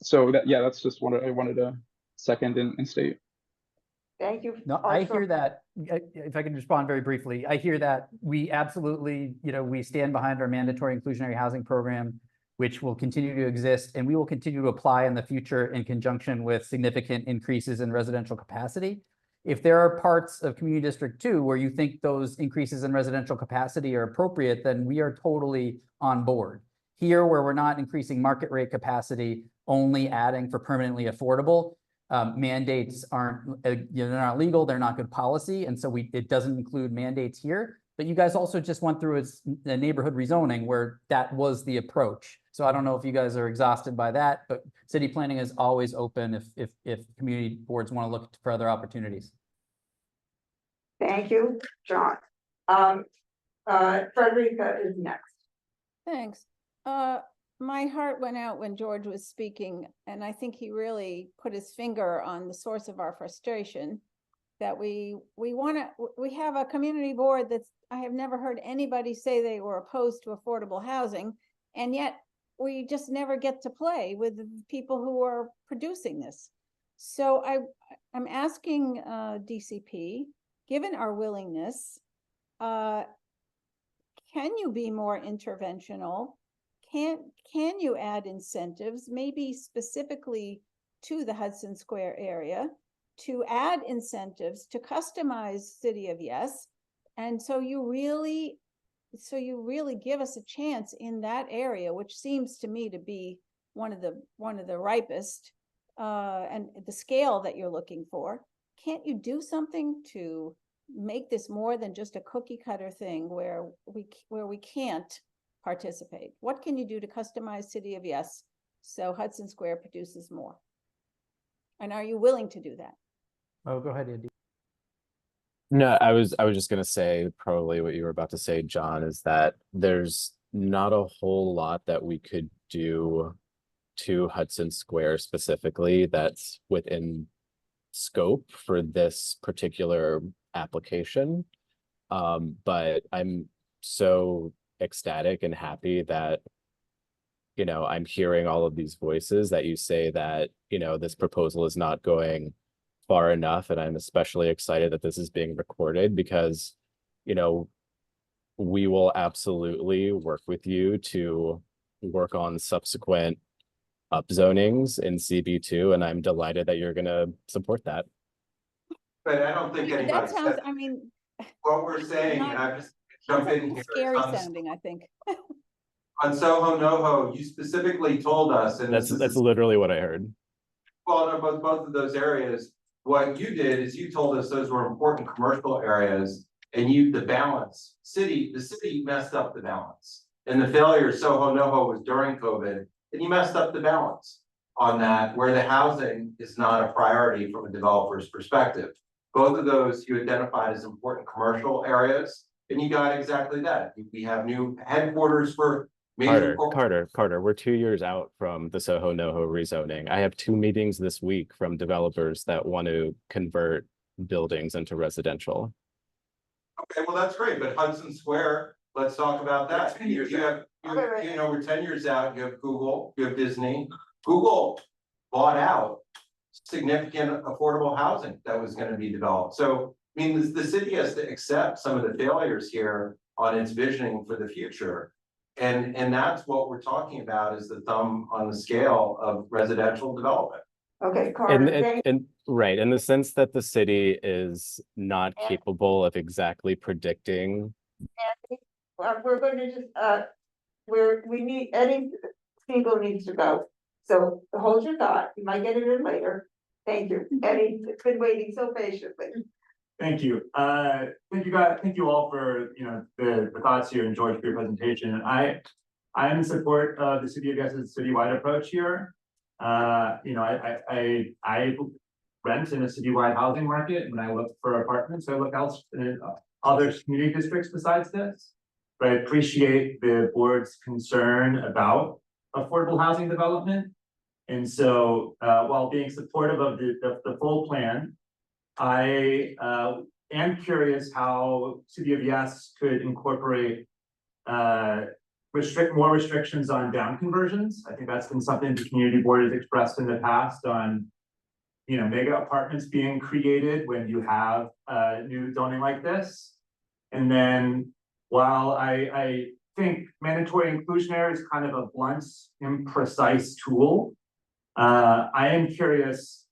So that's just what I wanted to second and state. Thank you. No, I hear that. If I can respond very briefly, I hear that we absolutely, we stand behind our mandatory inclusionary housing program, which will continue to exist, and we will continue to apply in the future in conjunction with significant increases in residential capacity. If there are parts of Community District 2 where you think those increases in residential capacity are appropriate, then we are totally on board. Here, where we're not increasing market rate capacity, only adding for permanently affordable, mandates aren't, they're not legal, they're not good policy, and so it doesn't include mandates here. But you guys also just went through a neighborhood rezoning where that was the approach. So I don't know if you guys are exhausted by that, but city planning is always open if community boards want to look for other opportunities. Thank you, John. Frederica is next. Thanks. My heart went out when George was speaking, and I think he really put his finger on the source of our frustration. That we have a community board that's, I have never heard anybody say they were opposed to affordable housing, and yet we just never get to play with the people who are producing this. So I'm asking DCP, given our willingness, can you be more interventional? Can you add incentives, maybe specifically to the Hudson Square area, to add incentives to customize City of Yes? And so you really give us a chance in that area, which seems to me to be one of the ripest, and the scale that you're looking for. Can't you do something to make this more than just a cookie cutter thing where we can't participate? What can you do to customize City of Yes so Hudson Square produces more? And are you willing to do that? Oh, go ahead, Andy. No, I was just gonna say probably what you were about to say, John, is that there's not a whole lot that we could do to Hudson Square specifically that's within scope for this particular application. But I'm so ecstatic and happy that, you know, I'm hearing all of these voices that you say that, you know, this proposal is not going far enough. And I'm especially excited that this is being recorded because, you know, we will absolutely work with you to work on subsequent upzonings in CB2. And I'm delighted that you're going to support that. But I don't think anybody That sounds, said I mean, what we're saying, and I just jump in here. scary sounding, I think. On Soho NoHo, you specifically told us, and That's literally what I heard. well, no, both of those areas, what you did is you told us those were important commercial areas, and the city messed up the balance. And the failure of Soho NoHo was during COVID, and you messed up the balance on that, where the housing is not a priority from a developer's perspective. Both of those you identified as important commercial areas, and you got exactly that. We have new headquarters for major Carter, we're 2 years out from the Soho NoHo rezoning. I have 2 meetings this week from developers that want to convert buildings into residential. Okay, well, that's great, but Hudson Square, let's talk about that. You have, you know, we're 10 years out, you have Google, you have Disney. Google bought out significant affordable housing that was going to be developed. So, I mean, the city has to accept some of the failures here on its visioning for the future. And that's what we're talking about, is the thumb on the scale of residential development. Okay, Carter. And right, in the sense that the city is not capable of exactly predicting. We're going to just, we need, Eddie Spiegel needs to go. So hold your thought, you might get it in later. Thank you, Eddie, it's been waiting so patiently. Thank you. Thank you guys. Thank you all for, you know, the thoughts here, and George for your presentation. I am in support of the City of Yes's citywide approach here. You know, I rent in a citywide housing market. When I look for apartments, I look else in other community districts besides this. But I appreciate the board's concern about affordable housing development. And so while being supportive of the full plan, I am curious how City of Yes could incorporate more restrictions on down conversions. I think that's been something the community board has expressed in the past on, you know, mega apartments being created when you have new zoning like this. And then while I think mandatory inclusionary is kind of a blunt, imprecise tool, I am curious,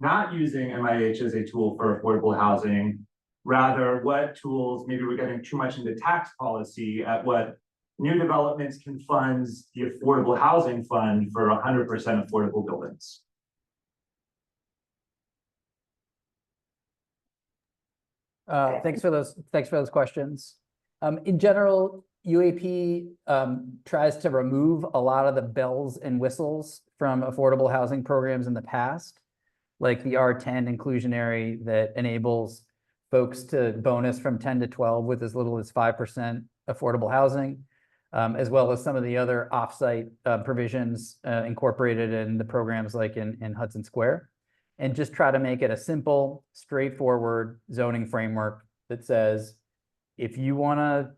not using MIH as a tool for affordable housing, rather what tools, maybe we're getting too much into tax policy, at what new developments can fund the affordable housing fund for 100% affordable buildings. Thanks for those questions. In general, UAP tries to remove a lot of the bells and whistles from affordable housing programs in the past, like the R10 inclusionary that enables folks to bonus from 10 to 12 with as little as 5% affordable housing, as well as some of the other offsite provisions incorporated in the programs like in Hudson Square, and just try to make it a simple, straightforward zoning framework that says, if you want to,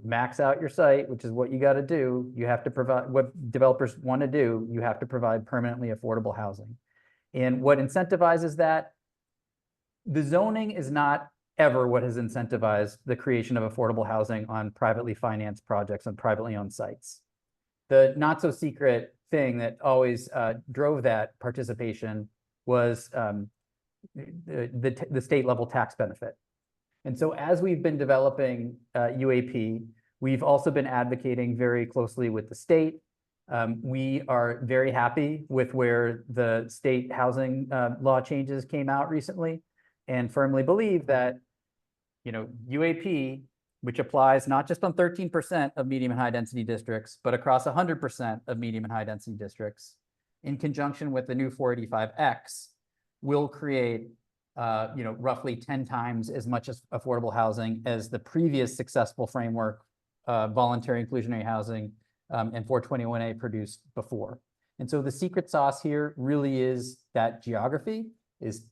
max out your site, which is what you got to do, you have to provide what developers want to do, you have to provide permanently affordable housing. And what incentivizes that? The zoning is not ever what has incentivized the creation of affordable housing on privately financed projects on privately owned sites. The not so secret thing that always drove that participation was the state level tax benefit. And so as we've been developing UAP, we've also been advocating very closely with the state. We are very happy with where the state housing law changes came out recently, and firmly believe that, UAP, which applies not just on 13% of medium and high density districts, but across 100% of medium and high density districts, in conjunction with the new 485X, will create roughly 10 times as much as affordable housing as the previous successful framework, voluntary inclusionary housing, and 421A produced before. And so the secret sauce here really is that geography is,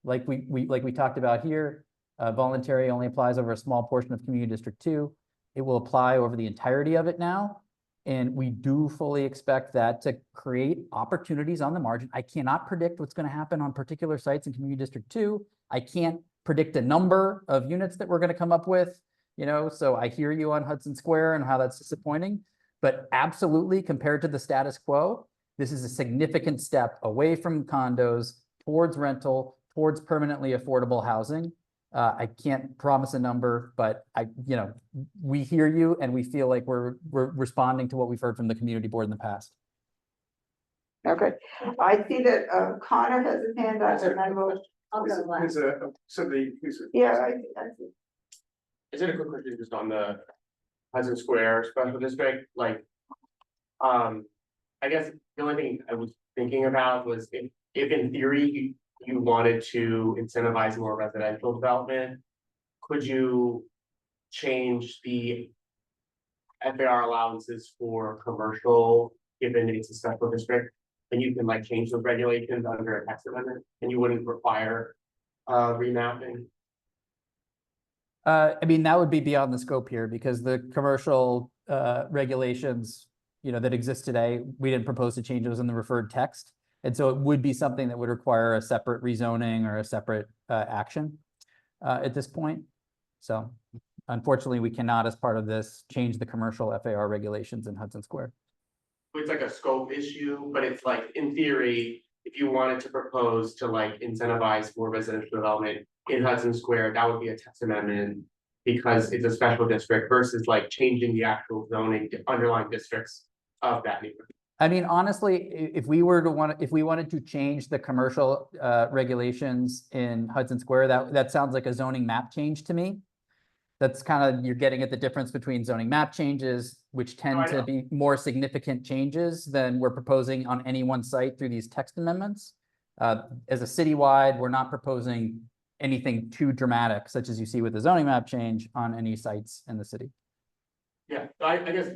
like we talked about here, voluntary only applies over a small portion of Community District 2. It will apply over the entirety of it now. And we do fully expect that to create opportunities on the margin. I cannot predict what's going to happen on particular sites in Community District 2. I can't predict a number of units that we're going to come up with, so I hear you on Hudson Square and how that's disappointing. But absolutely, compared to the status quo, this is a significant step away from condos, towards rental, towards permanently affordable housing. I can't promise a number, but we hear you, and we feel like we're responding to what we've heard from the community board in the past. Okay, I see that Connor has his hand up, and I will. I'll go last. Yeah, I see. Is it a quick question just on the Hudson Square special district? Like, I guess the only thing I was thinking about was if in theory you wanted to incentivize more residential development, could you change the FAR allowances for commercial, given it's a special district? And you can like change those regulations under a text amendment, and you wouldn't require remapping. I mean, that would be beyond the scope here, because the commercial regulations, that exist today, we didn't propose to change those in the referred text. And so it would be something that would require a separate rezoning or a separate action at this point. So unfortunately, we cannot, as part of this, change the commercial FAR regulations in Hudson Square. It's like a scope issue, but it's like, in theory, if you wanted to propose to like incentivize more residential development in Hudson Square, that would be a text amendment because it's a special district versus like changing the actual zoning, the underlying districts of that neighborhood. I mean, honestly, if we wanted to change the commercial regulations in Hudson Square, that sounds like a zoning map change to me. That's kind of, you're getting at the difference between zoning map changes, which tend to be more significant changes than we're proposing on any one site through these text amendments. As a citywide, we're not proposing anything too dramatic, such as you see with the zoning map change on any sites in the city. Yeah, I guess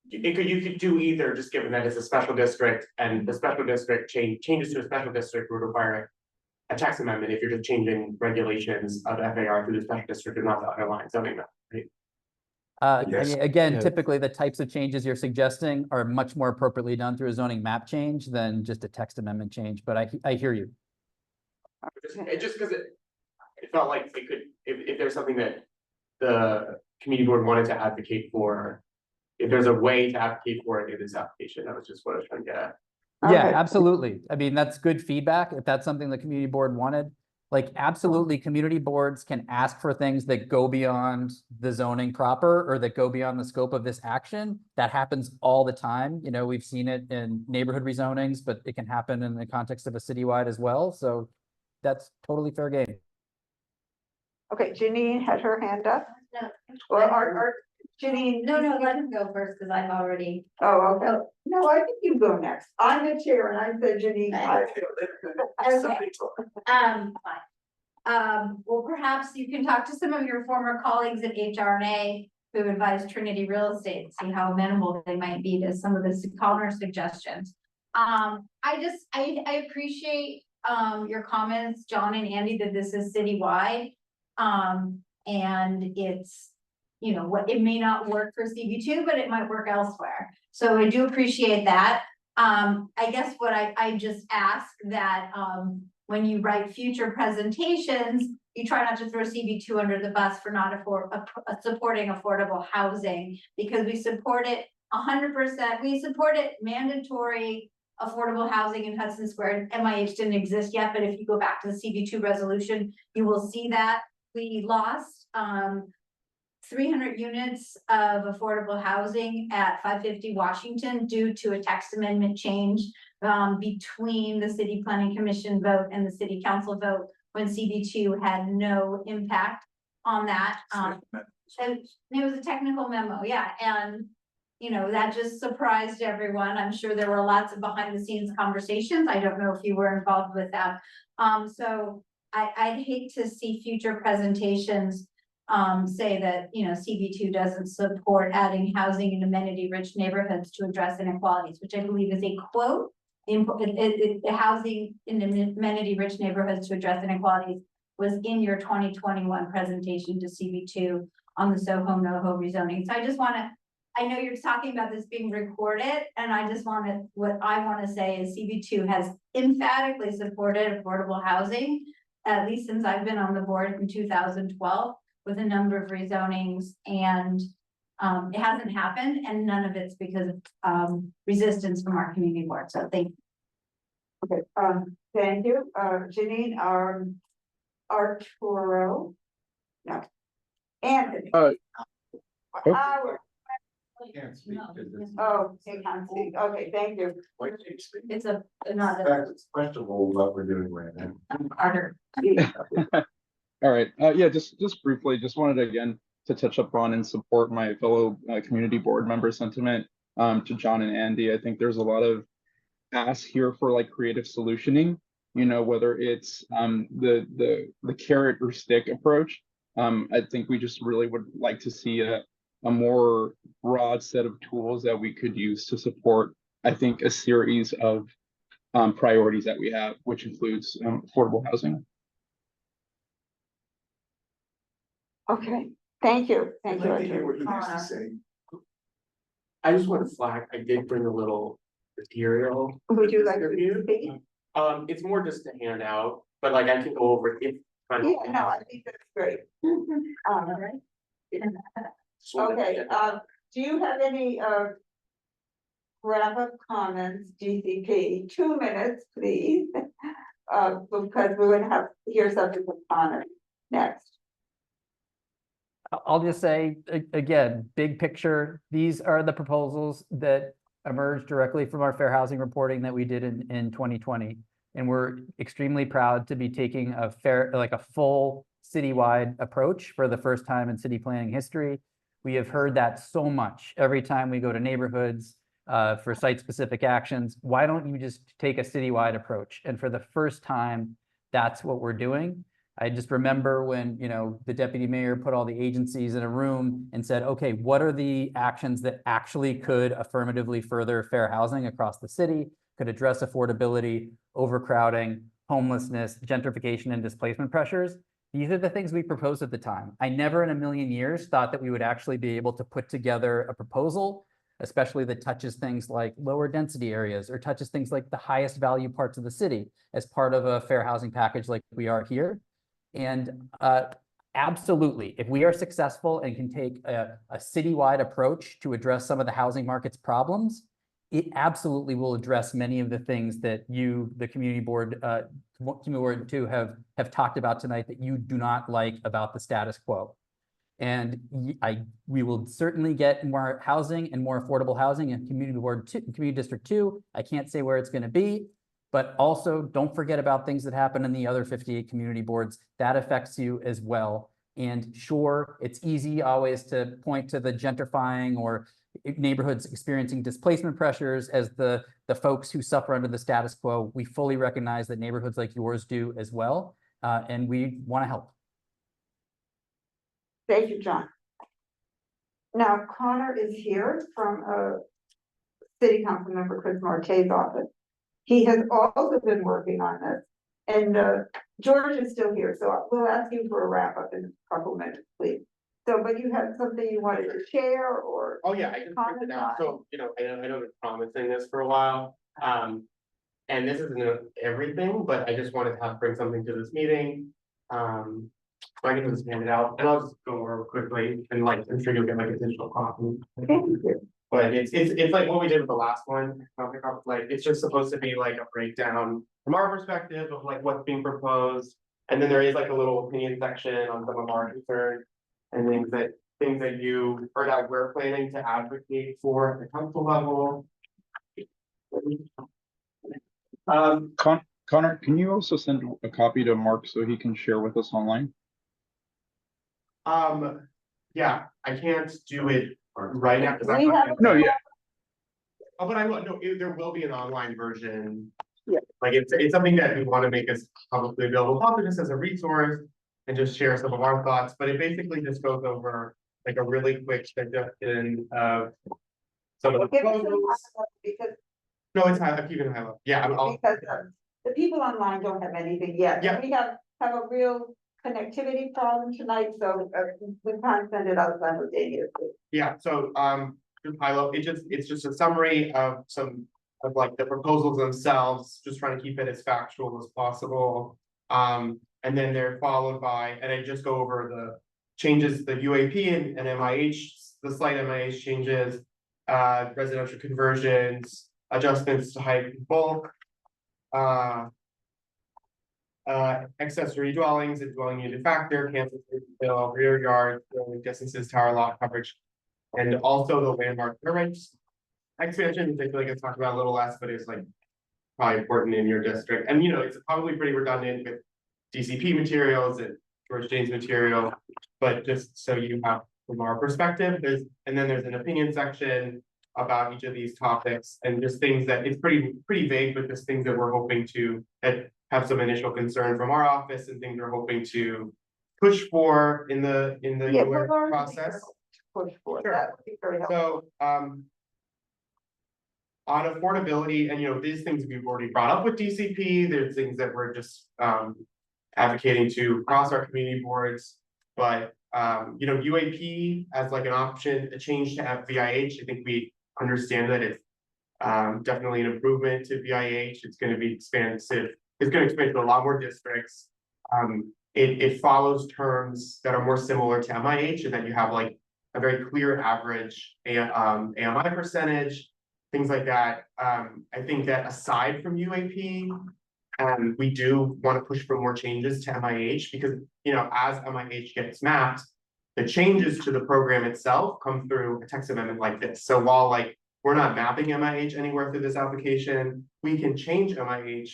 you could do either, just given that it's a special district, and the special district changes to a special district would require a text amendment if you're just changing regulations of FAR through the special district and not the underlying zoning map, right? I mean, again, typically the types of changes you're suggesting are much more appropriately done through a zoning map change than just a text amendment change, but I hear you. Just because it felt like it could, if there's something that the community board wanted to advocate for, if there's a way to advocate for it in this application, that was just what I was trying to get at. Yeah, absolutely. I mean, that's good feedback. If that's something the community board wanted, like absolutely, community boards can ask for things that go beyond the zoning proper or that go beyond the scope of this action. That happens all the time. We've seen it in neighborhood rezonings, but it can happen in the context of a citywide as well. So that's totally fair game. Okay, Janine had her hand up. No. Or Janine. No, let him go first, because I've already. Oh, okay. No, I think you go next. I'm the chair and I said Janine. Okay. Fine. Well, perhaps you can talk to some of your former colleagues at HRNA who advised Trinity Real Estate, see how amenable they might be to some of the Connor suggestions. I appreciate your comments, John and Andy, that this is citywide. And it's, you know, what it may not work for CB2, but it might work elsewhere. So I do appreciate that. I guess what I just ask that when you write future presentations, you try not to throw CB2 under the bus for not supporting affordable housing, because we support it 100%. We support it mandatory affordable housing in Hudson Square. MIH didn't exist yet, but if you go back to the CB2 resolution, you will see that we lost 300 units of affordable housing at 550 Washington due to a text amendment change between the City Planning Commission vote and the City Council vote, when CB2 had no impact on that. And it was a technical memo, yeah, and you know, that just surprised everyone. I'm sure there were lots of behind the scenes conversations. I don't know if you were involved with that. So I'd hate to see future presentations say that, you know, CB2 doesn't support adding housing in amenity rich neighborhoods to address inequalities, which I believe is a quote. Housing in amenity rich neighborhoods to address inequalities was in your 2021 presentation to CB2 on the Soho NoHo rezoning. So I just want to, I know you're talking about this being recorded, and I just want to, what I want to say is CB2 has emphatically supported affordable housing, at least since I've been on the board in 2012, with a number of rezonings, and it hasn't happened, and none of it's because of resistance from our community board. So thank you. Okay, thank you, Janine. Arturo, no, Anthony. Can't speak to this. Oh, they can't speak. Okay, thank you. It's another It's questionable what we're doing right now. Carter. All right, yeah, just briefly, just wanted again to touch upon and support my fellow community board member sentiment to John and Andy. I think there's a lot of ask here for like creative solutioning, you know, whether it's the carrot or stick approach. I think we just really would like to see a more broad set of tools that we could use to support, I think, a series of priorities that we have, which includes affordable housing. Okay, thank you. Thank I'd you. like to hear what he Arturo. has to say. I just want to flag, I did bring a little material. Would you like to speak? It's more just to hand out, but like I can go over it. Yeah, no, I think that's great. All right. Okay, do you have any wrap-up comments, GCP? 2 minutes, please. Because we're going to have hear something from Connor next. I'll just say, again, big picture, these are the proposals that emerged directly from our fair housing reporting that we did in 2020. And we're extremely proud to be taking a full citywide approach for the first time in city planning history. We have heard that so much every time we go to neighborhoods for site-specific actions. Why don't you just take a citywide approach? And for the first time, that's what we're doing. I just remember when, you know, the deputy mayor put all the agencies in a room and said, okay, what are the actions that actually could affirmatively further fair housing across the city, could address affordability, overcrowding, homelessness, gentrification, and displacement pressures? These are the things we proposed at the time. I never in a million years thought that we would actually be able to put together a proposal, especially that touches things like lower density areas or touches things like the highest value parts of the city as part of a fair housing package like we are here. And absolutely, if we are successful and can take a citywide approach to address some of the housing market's problems, it absolutely will address many of the things that you, the community board, community board 2 have talked about tonight that you do not like about the status quo. And we will certainly get more housing and more affordable housing in community board 2, community district 2. I can't say where it's going to be, but also don't forget about things that happen in the other 58 community boards. That affects you as well. And sure, it's easy always to point to the gentrifying or neighborhoods experiencing displacement pressures as the folks who suffer under the status quo. We fully recognize that neighborhoods like yours do as well, and we want to help. Thank you, John. Now Connor is here from City Council Member Chris Marquet's office. He has also been working on this, and George is still here, so we'll ask you for a wrap up in a couple of minutes, please. So, but you have something you wanted to share or? Oh, yeah, I just printed it out. So, you know, I know been promising this for a while. And this isn't everything, but I just wanted to bring something to this meeting. So I can just hand it out, and I'll just go over quickly, and like, I'm sure you'll get like a digital copy. But it's like what we did with the last one, like, it's just supposed to be like a breakdown from our perspective of like what's being proposed. And then there is like a little opinion section on some of our concerns and things that you, or that we're planning to advocate for at the council level. Connor, can you also send a copy to Mark so he can share with us online? Yeah, I can't do it right now. No, yeah. Oh, but I will, no, there will be an online version. Yeah. Like it's something that we want to make as publicly available, probably just as a resource and just share some of our thoughts, but it basically just goes over like a really quick suggestion of some of the proposals. Because No, it's high, I'm keeping it high level. Yeah, because the people online don't have anything yet. Yeah. We have a real connectivity problem tonight, so we can't send it out simultaneously. Yeah, so just high level, it's just a summary of some of like the proposals themselves, just trying to keep it as factual as possible. And then they're followed by, and I just go over the changes, the UAP and MIH, the slight MIH changes, residential conversions, adjustments to height and bulk, accessory dwellings and dwelling unit factor, cancel bill, rear yard, building distances, tower lot coverage, and also the landmark rights expansion, which I feel like it's talked about a little less, but it's like probably important in your district. And you know, it's probably pretty redundant with DCP materials and George James material, but just so you have from our perspective, and then there's an opinion section about each of these topics and just things that it's pretty vague, but just things that we're hoping to have some initial concern from our office and things we're hoping to push for in the process. Push for Sure. that would be very helpful. So on affordability, and you know, these things we've already brought up with DCP, there's things that we're just advocating to across our community boards, but you know, UAP as like an option, a change to VIH, I think we understand that it's definitely an improvement to VIH. It's going to be expansive. It's going to expand to a lot more districts. It follows terms that are more similar to MIH, and that you have like a very clear average AMI percentage, things like that. I think that aside from UAP, we do want to push for more changes to MIH because, you know, as MIH gets mapped, the changes to the program itself come through a text amendment like this. So while like we're not mapping MIH anywhere through this application, we can change MIH,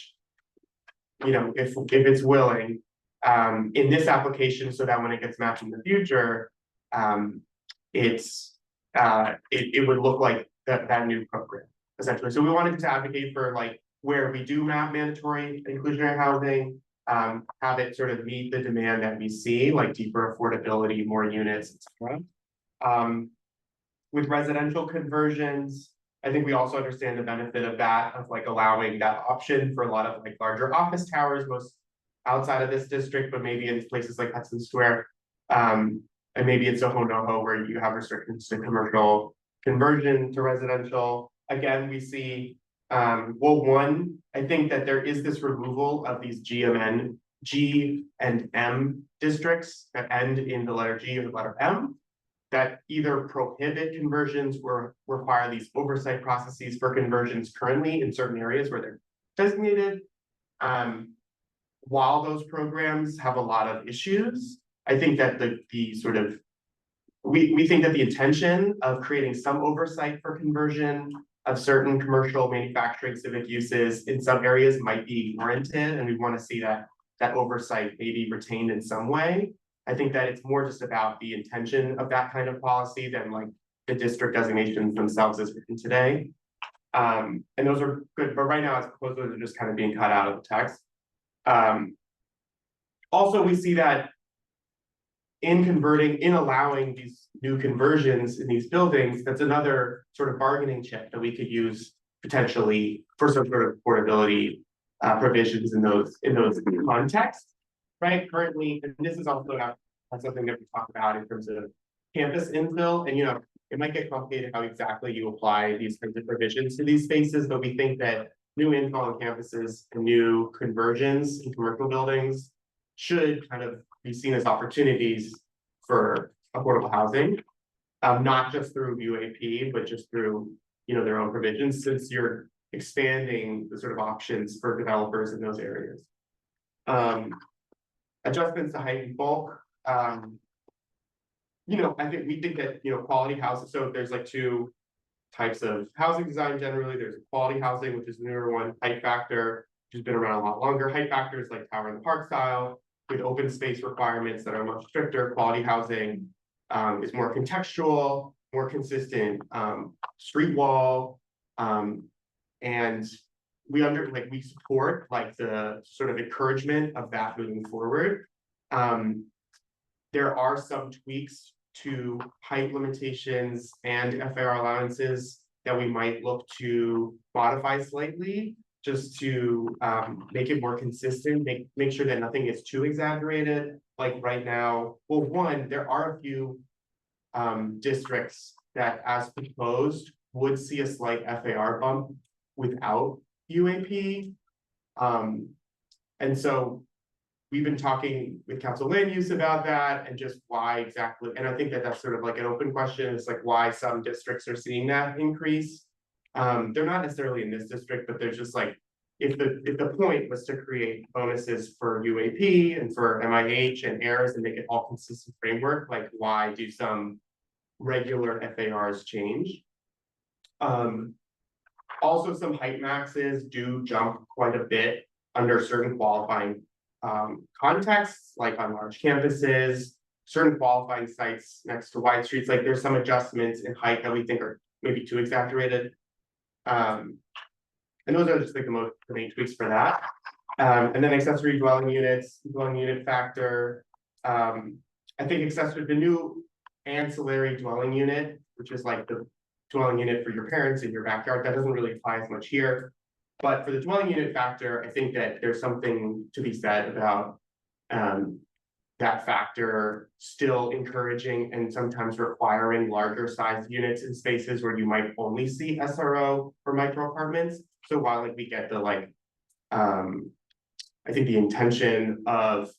you know, if it's willing, in this application, so that when it gets mapped in the future, it would look like that new program essentially. So we wanted to advocate for like where we do map mandatory inclusionary housing, have it sort of meet the demand that we see, like deeper affordability, more units, etc. With residential conversions, I think we also understand the benefit of that, of like allowing that option for a lot of like larger office towers, most outside of this district, but maybe in places like Hudson Square, and maybe in Soho NoHo where you have restrictions to commercial conversion to residential. Again, we see, well, one, I think that there is this removal of these G and M districts that end in the letter G or the letter M, that either prohibit conversions or require these oversight processes for conversions currently in certain areas where they're designated. While those programs have a lot of issues, I think that the sort of, we think that the intention of creating some oversight for conversion of certain commercial manufacturing civic uses in some areas might be warranted, and we want to see that oversight maybe retained in some way. I think that it's more just about the intention of that kind of policy than like the district designations themselves as written today. And those are good, but right now as proposed, those are just kind of being cut out of the text. Also, we see that in allowing these new conversions in these buildings, that's another sort of bargaining chip that we could use potentially for some sort of affordability provisions in those contexts, right? Currently, and this is also something that we talk about in terms of campus infill, and it might get complicated how exactly you apply these kinds of provisions to these spaces, but we think that new infill on campuses and new conversions in commercial buildings should kind of be seen as opportunities for affordable housing, not just through UAP, but just through their own provisions, since you're expanding the sort of options for developers in those areas. Adjustments to height and bulk. I think we think that quality houses. So there's like two types of housing design generally. There's quality housing, which is the newer one, height factor, which has been around a lot longer. Height factor is like tower in the park style, with open space requirements that are much stricter. Quality housing is more contextual, more consistent, street wall, and we support like the sort of encouragement of that moving forward. There are some tweaks to height limitations and FAR allowances that we might look to modify slightly, just to make it more consistent, make sure that nothing is too exaggerated. Like right now, well, one, there are a few districts that, as proposed, would see a slight FAR bump without UAP. And so we've been talking with council land use about that and just why exactly, and I think that that's sort of like an open question. It's like why some districts are seeing that increase. They're not necessarily in this district, but they're just like, if the point was to create bonuses for UAP and for MIH and AIRS and make it all consistent framework, like why do some regular FARs change? Also, some height maxes do jump quite a bit under certain qualifying contexts, like on large campuses, certain qualifying sites next to wide streets. Like there's some adjustments in height that we think are maybe too exaggerated. And those are just like the main tweaks for that. And then accessory dwelling units, dwelling unit factor. I think the new ancillary dwelling unit, which is like the dwelling unit for your parents in your backyard, that doesn't really apply as much here. But for the dwelling unit factor, I think that there's something to be said about that factor still encouraging and sometimes requiring larger sized units in spaces where you might only see SRO or micro apartments. So while like we get the I think the intention of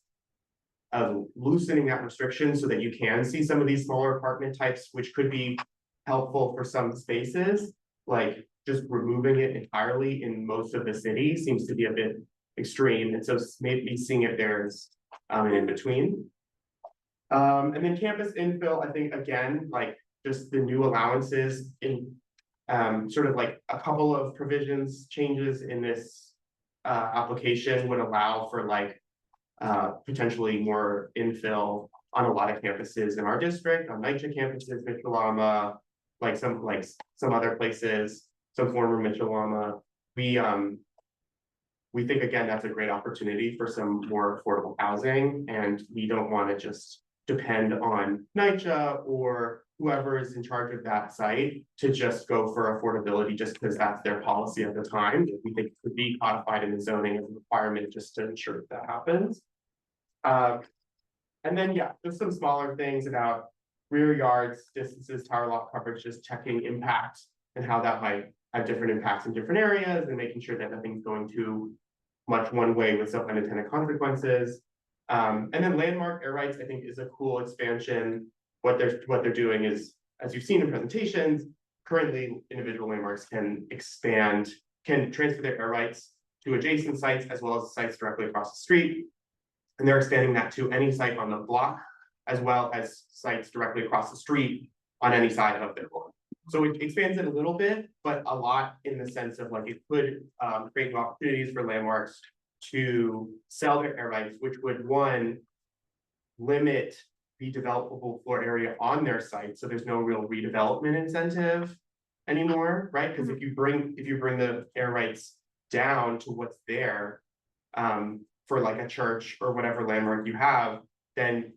loosening that restriction so that you can see some of these smaller apartment types, which could be helpful for some spaces, like just removing it entirely in most of the city seems to be a bit extreme. And so maybe seeing if there's an in between. And then campus infill, I think again, like just the new allowances in sort of like a couple of provisions changes in this application would allow for like potentially more infill on a lot of campuses in our district, on NYCHA campuses, Mitchell-Lama, like some other places, some former Mitchell-Lama. We think again that's a great opportunity for some more affordable housing, and we don't want to just depend on NYCHA or whoever is in charge of that site to just go for affordability just because that's their policy at the time. We think it could be codified in the zoning as a requirement just to ensure that happens. And then, yeah, there's some smaller things about rear yards, distances, tower lot coverage, just checking impact and how that might have different impacts in different areas and making sure that nothing's going too much one way with some unintended consequences. And then landmark air rights, I think, is a cool expansion. What they're doing is, as you've seen in presentations, currently individual landmarks can transfer their air rights to adjacent sites as well as sites directly across the street. And they're expanding that to any site on the block, as well as sites directly across the street on any side of their block. So it expands it a little bit, but a lot in the sense of like it could create new opportunities for landmarks to sell their air rights, which would, one, limit the developable floor area on their site, so there's no real redevelopment incentive anymore, right? Because if you bring the air rights down to what's there, for like a church or whatever landmark you have, then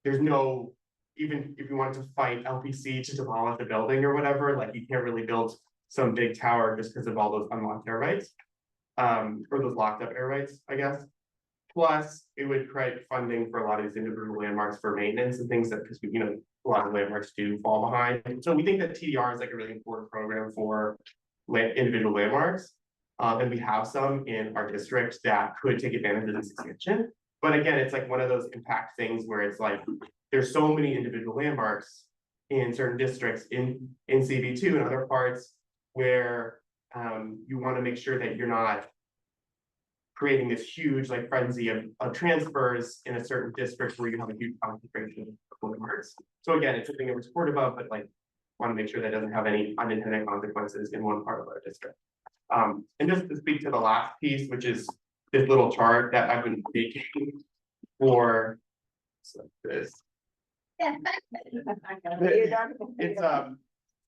there's no, even if you wanted to fight LPC to demolish a building or whatever, like you can't really build some big tower just because of all those unlocked air rights. Or those locked up air rights, I guess. Plus, it would create funding for a lot of these individual landmarks for maintenance and things that, because a lot of landmarks do fall behind. So we think that TDR is like a really important program for individual landmarks. And we have some in our district that could take advantage of this expansion. But again, it's like one of those impact things where it's like, there's so many individual landmarks in certain districts in CB2 and other parts where you want to make sure that you're not creating this huge like frenzy of transfers in a certain district where you have a huge concentration of landmarks. So again, it's something that we're supportive of, but like want to make sure that doesn't have any unintended consequences in one part of our district. And just to speak to the last piece, which is this little chart that I've been making for this.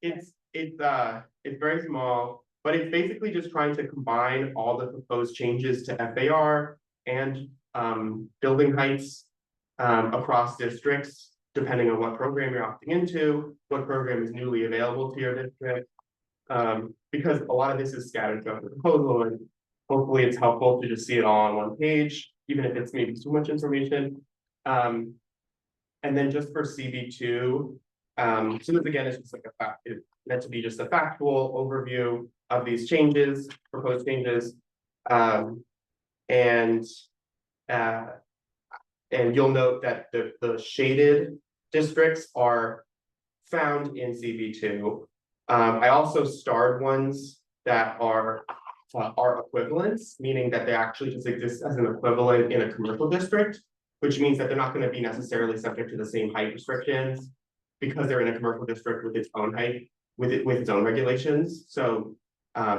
It's very small, but it's basically just trying to combine all the proposed changes to FAR and building heights across districts, depending on what program you're opting into, what program is newly available to your district. Because a lot of this is scattered throughout the proposal, and hopefully it's helpful to just see it all on one page, even if it's maybe too much information. And then just for CB2, so this again is just like a fact, it's meant to be just a factual overview of these changes, proposed changes. And you'll note that the shaded districts are found in CB2. I also starred ones that are equivalents, meaning that they actually just exist as an equivalent in a commercial district, which means that they're not going to be necessarily subject to the same height restrictions because they're in a commercial district with its own height, with its own regulations. So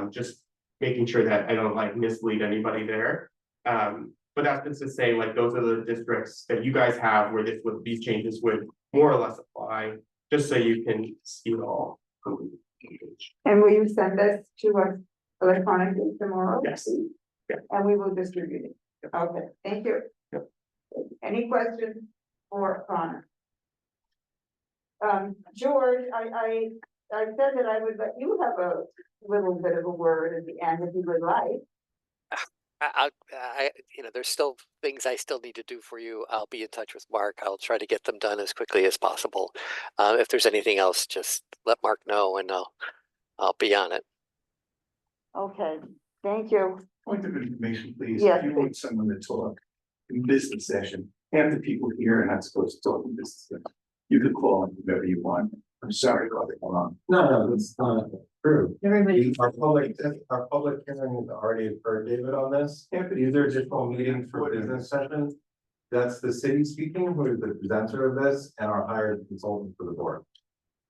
just making sure that I don't like mislead anybody there. But that's just to say, like, those are the districts that you guys have where these changes would more or less apply, just so you can see it all. And will you send this to us electronically tomorrow? Yes. Yeah. And we will distribute it. Okay, thank you. Yep. Any questions for Connor? George, I said that I would let you have a little bit of a word at the end if you would like. There's still things I still need to do for you. I'll be in touch with Mark. I'll try to get them done as quickly as possible. If there's anything else, just let Mark know and I'll be on it. Okay, thank you. Point of information, please. Yes, If you want someone to talk in business session, half the people here are not supposed to talk in business session. You could call them whoever you want. I'm sorry about it. Hold on. No, that's not true. Everybody. Our public hearing has already occurred, David, on this. Yeah, but These are additional meetings for business sessions. That's the city speaking, who is the presenter of this, and our hired consultant for the board.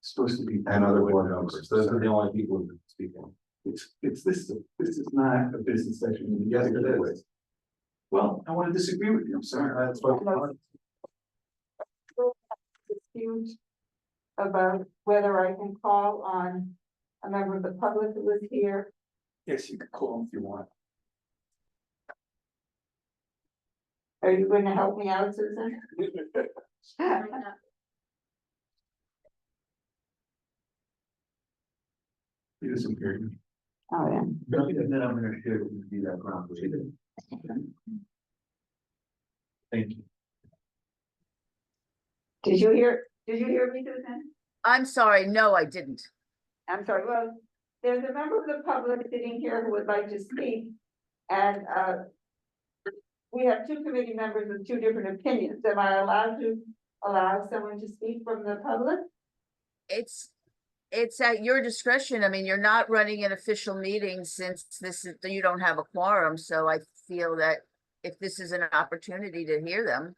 it's supposed to be. And other board members. Those are the only people who are speaking. This is not a business session. Yes, it is. Well, I want to disagree with you. I'm sorry. That's what. Dispute about whether I can call on a member of the public who is here. Yes, you could call them if you want. Are you going to help me out, Susan? He doesn't hear you. Oh, yeah. And then I'm gonna share with you that ground. Thank you. Did you hear me, Susan? I'm sorry, no, I didn't. I'm sorry, well, there's a member of the public sitting here who would like to speak, and, we have two committee members with two different opinions. Am I allowed to allow someone to speak from the public? It's at your discretion. I mean, you're not running an official meeting since you don't have a quorum, so I feel that if this is an opportunity to hear them,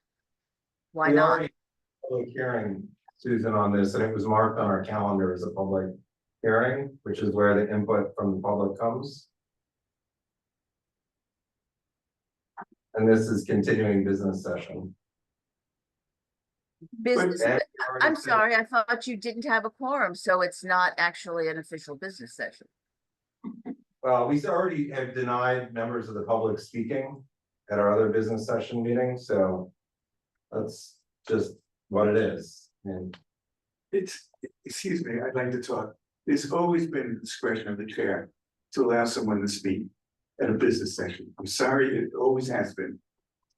why We not? already had a public hearing, Susan, on this, and it was marked on our calendar as a public hearing, which is where the input from the public comes. And this is continuing business session. business. And I'm sorry, I thought you didn't have a quorum, so it's not actually an official business session. Well, we already have denied members of the public speaking at our other business session meetings, so that's just what it is. And Excuse me, I'd like to talk. There's always been the discretion of the chair to allow someone to speak at a business session. I'm sorry, it always has been.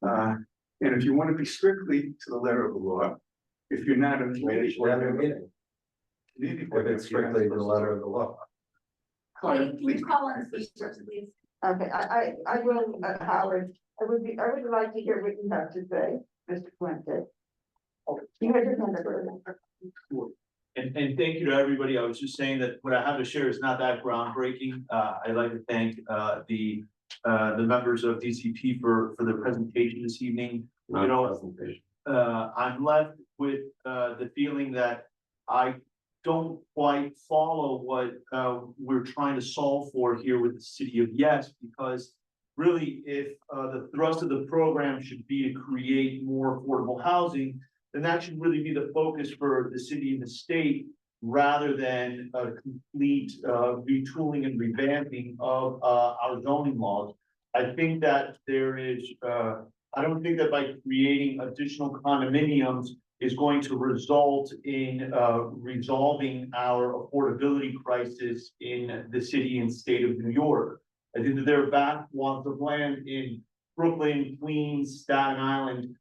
And if you want to be strictly to the letter of the law, if you're not a maybe we should have a meeting community if board it's member, strictly the letter of the law. Can you call on speak first, please? Okay, I will, Howard, I would like to hear what you have to say, Mr. Fuentes. You had your hand up earlier. And thank you to everybody. I was just saying that what I have to share is not that groundbreaking. I'd like to thank the members of DCP for the presentation this evening. You know, I'm left with the feeling that I don't quite follow what we're trying to solve for here with the city of Yes, because really, if the thrust of the program should be to create more affordable housing, then that should really be the focus for the city and the state, rather than a complete retooling and revamping of our zoning laws. I think that there is, I don't think that by creating additional condominiums is going to result in resolving our affordability crisis in the city and state of New York. I think that there are vast swaths of land in Brooklyn, Queens, Staten Island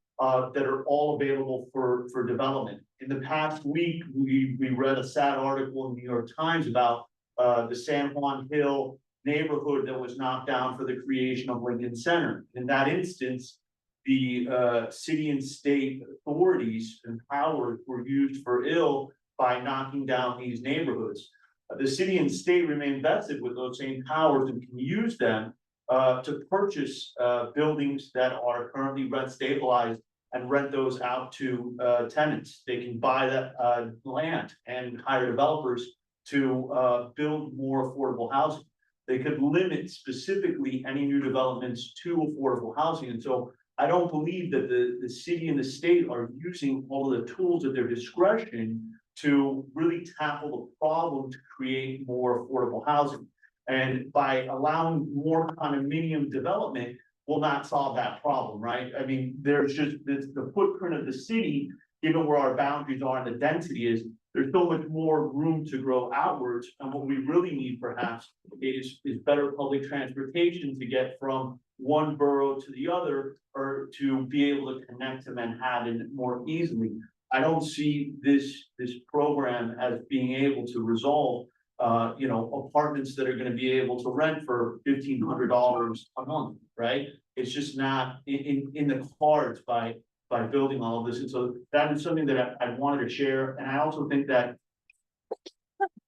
that are all available for development. In the past week, we read a sad article in the New York Times about the San Juan Hill neighborhood that was knocked down for the creation of Lincoln Center. In that instance, the city and state authorities and powers were used for ill by knocking down these neighborhoods. The city and state remain vested with those same powers and can use them to purchase buildings that are currently rent stabilized and rent those out to tenants. They can buy that land and hire developers to build more affordable housing. They could limit specifically any new developments to affordable housing. And so I don't believe that the city and the state are using all of the tools at their discretion to really tackle the problem to create more affordable housing. And by allowing more condominium development will not solve that problem, right? I mean, there's just the footprint of the city, given where our boundaries are and the density is, there's so much more room to grow outwards. And what we really need perhaps is better public transportation to get from one borough to the other, or to be able to connect to Manhattan more easily. I don't see this program as being able to resolve apartments that are going to be able to rent for $1,500 a month, right? It's just not in the cards by building all of this. And so that is something that I wanted to share. And I also think that,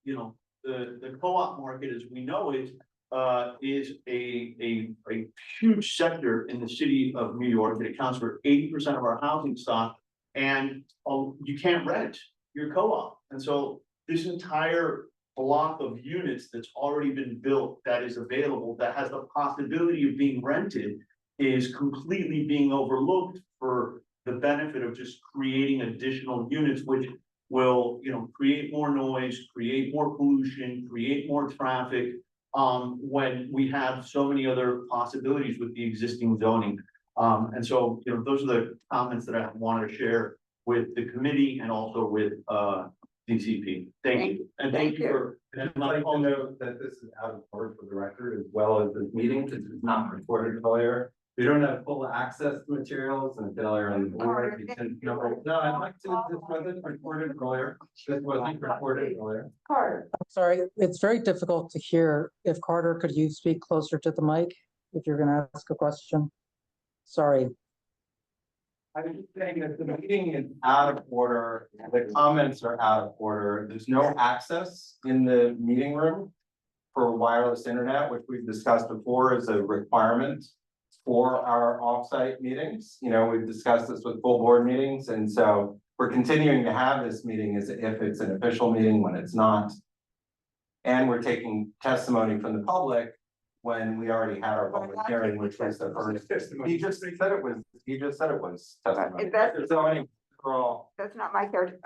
the co-op market as we know it is a huge sector in the city of New York. It accounts for 80% of our housing stock, and you can't rent your co-op. And so this entire block of units that's already been built, that is available, that has the possibility of being rented, is completely being overlooked for the benefit of just creating additional units, which will, create more noise, create more pollution, create more traffic, when we have so many other possibilities with the existing zoning. And so, those are the comments that I wanted to share with the committee and also with DCP. Thank you. And thank you for. And I'd like to note that this is out of order for the record, as well as this meeting, because it's not recorded earlier. We don't have full access to materials and failure on the board. No, I'd like to, this wasn't recorded earlier. This wasn't recorded earlier. Carter. I'm sorry, it's very difficult to hear. If Carter, could you speak closer to the mic if you're gonna ask a question? Sorry. I'm just saying that the meeting is out of order, the comments are out of order, there's no access in the meeting room for wireless internet, which we've discussed before is a requirement for our offsite meetings. We've discussed this with full board meetings, and so we're continuing to have this meeting as if it's an official meeting when it's not. And we're taking testimony from the public when we already had our public hearing, which was the first. He just said it was testimony. So anyway, Crawl. That's not my character.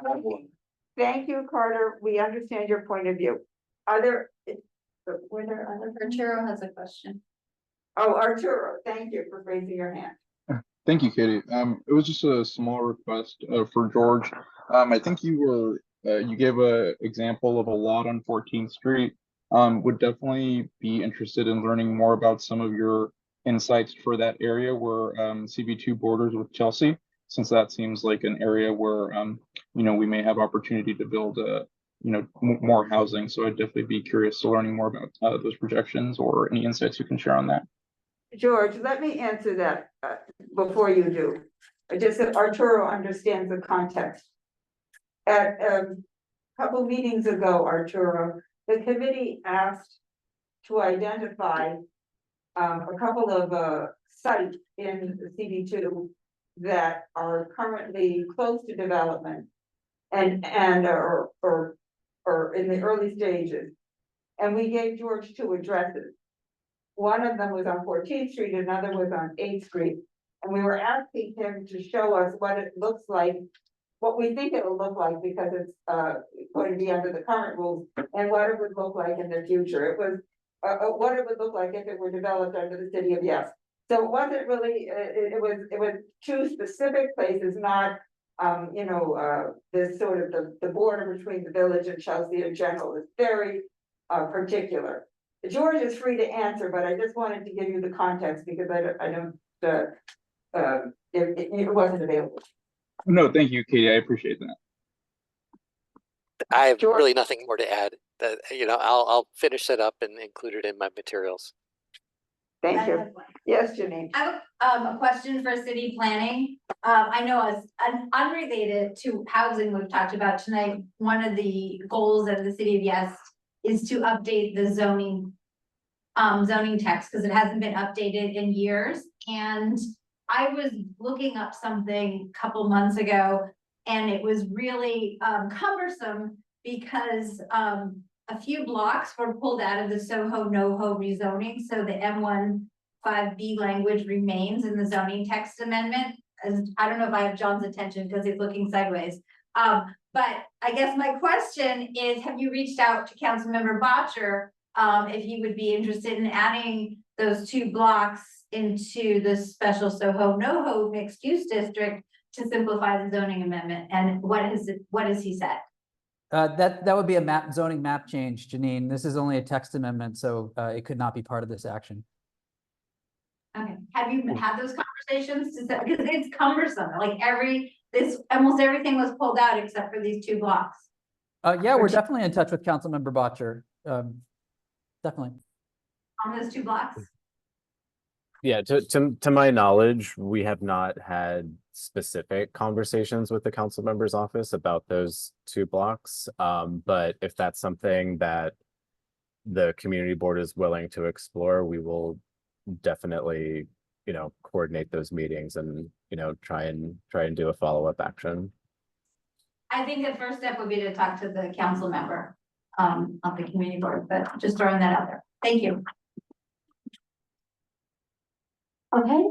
Thank you, Carter. We understand your point of view. Were there other? Arturo has a question. Oh, Arturo, thank you for raising your hand. Thank you, Katie. It was just a small request for George. I think you gave a example of a lot on 14th Street. Would definitely be interested in learning more about some of your insights for that area where CB2 borders with Chelsea, since that seems like an area where we may have opportunity to build more housing. So I'd definitely be curious to learning more about those projections or any insights you can share on that. George, let me answer that before you do. Just that Arturo understands the context. At a couple meetings ago, Arturo, the committee asked to identify a couple of sites in the CB2 that are currently close to development and or in the early stages. And we gave George 2 addresses. One of them was on 14th Street, another was on 8th Street. And we were asking him to show us what it looks like, what we think it will look like, because it's going to be under the current rules, and what it would look like in the future. It was what it would look like if it were developed under the city of Yes. So it wasn't really, it was 2 specific places, not, this sort of the border between the village and Chelsea in general is very particular. George is free to answer, but I just wanted to give you the context because I don't, it wasn't available. No, thank you, Katie. I appreciate that. I have George? really nothing more to add. That I'll finish it up and include it in my materials. Thank I you. have one. Yes, Janine. I have a question for city planning. I know as unrelated to housing we've talked about tonight, one of the goals of the city of Yes is to update the zoning text because it hasn't been updated in years. And I was looking up something a couple months ago and it was really cumbersome because a few blocks were pulled out of the Soho NoHo rezoning. So the M15B language remains in the zoning text amendment. As I don't know if I have John's attention because he's looking sideways. But I guess my question is, have you reached out to Councilmember Botcher if he would be interested in adding those 2 blocks into the special Soho NoHo mixed use district to simplify the zoning amendment? And what has he said? That would be a zoning map change, Janine. This is only a text amendment, so it could not be part of this action. Okay, have you had those conversations? Because it's cumbersome, like almost everything was pulled out except for these 2 blocks. Yeah, we're definitely in touch with Councilmember Botcher. Definitely. On those 2 blocks? Yeah, to my knowledge, we have not had specific conversations with the council member's office about those 2 blocks. But if that's something that the community board is willing to explore, we will definitely, coordinate those meetings and, try and do a follow-up action. I think the first step would be to talk to the council member of the community board, but just throwing that out there. Thank you. Okay,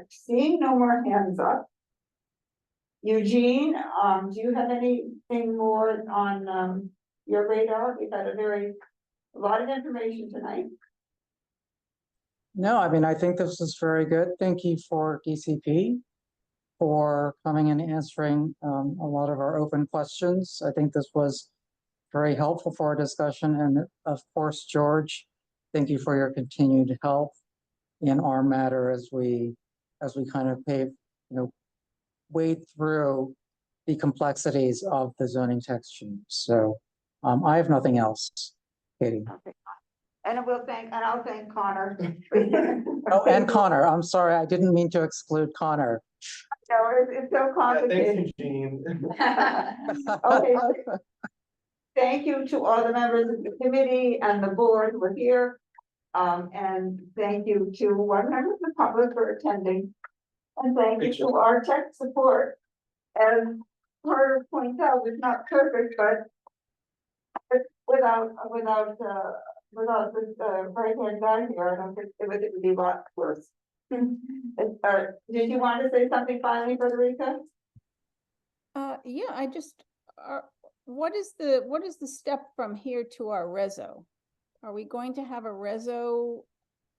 seeing no more hands up. Eugene, do you have anything more on your radar? We've had a lot of information tonight. No, I mean, I think this is very good. Thank you for DCP for coming and answering a lot of our open questions. I think this was very helpful for our discussion. And of course, George, thank you for your continued help in our matter as we kind of wade through the complexities of the zoning text change. So I have nothing else, Katie. Okay. And I'll thank Connor. Oh, and Connor, I'm sorry, I didn't mean to exclude Connor. No, it's so complicated. Okay. Thank you to all the members of the committee and the board who are here. And thank you to 100 of the public for attending. And thank you to our tech support. As Carter points out, it's not perfect, but without this right-hand guy here, I don't think it would be a lot worse. Did you want to say something finally, Frederica? Yeah, I just, what is the step from here to our reso? Are we going to have a reso,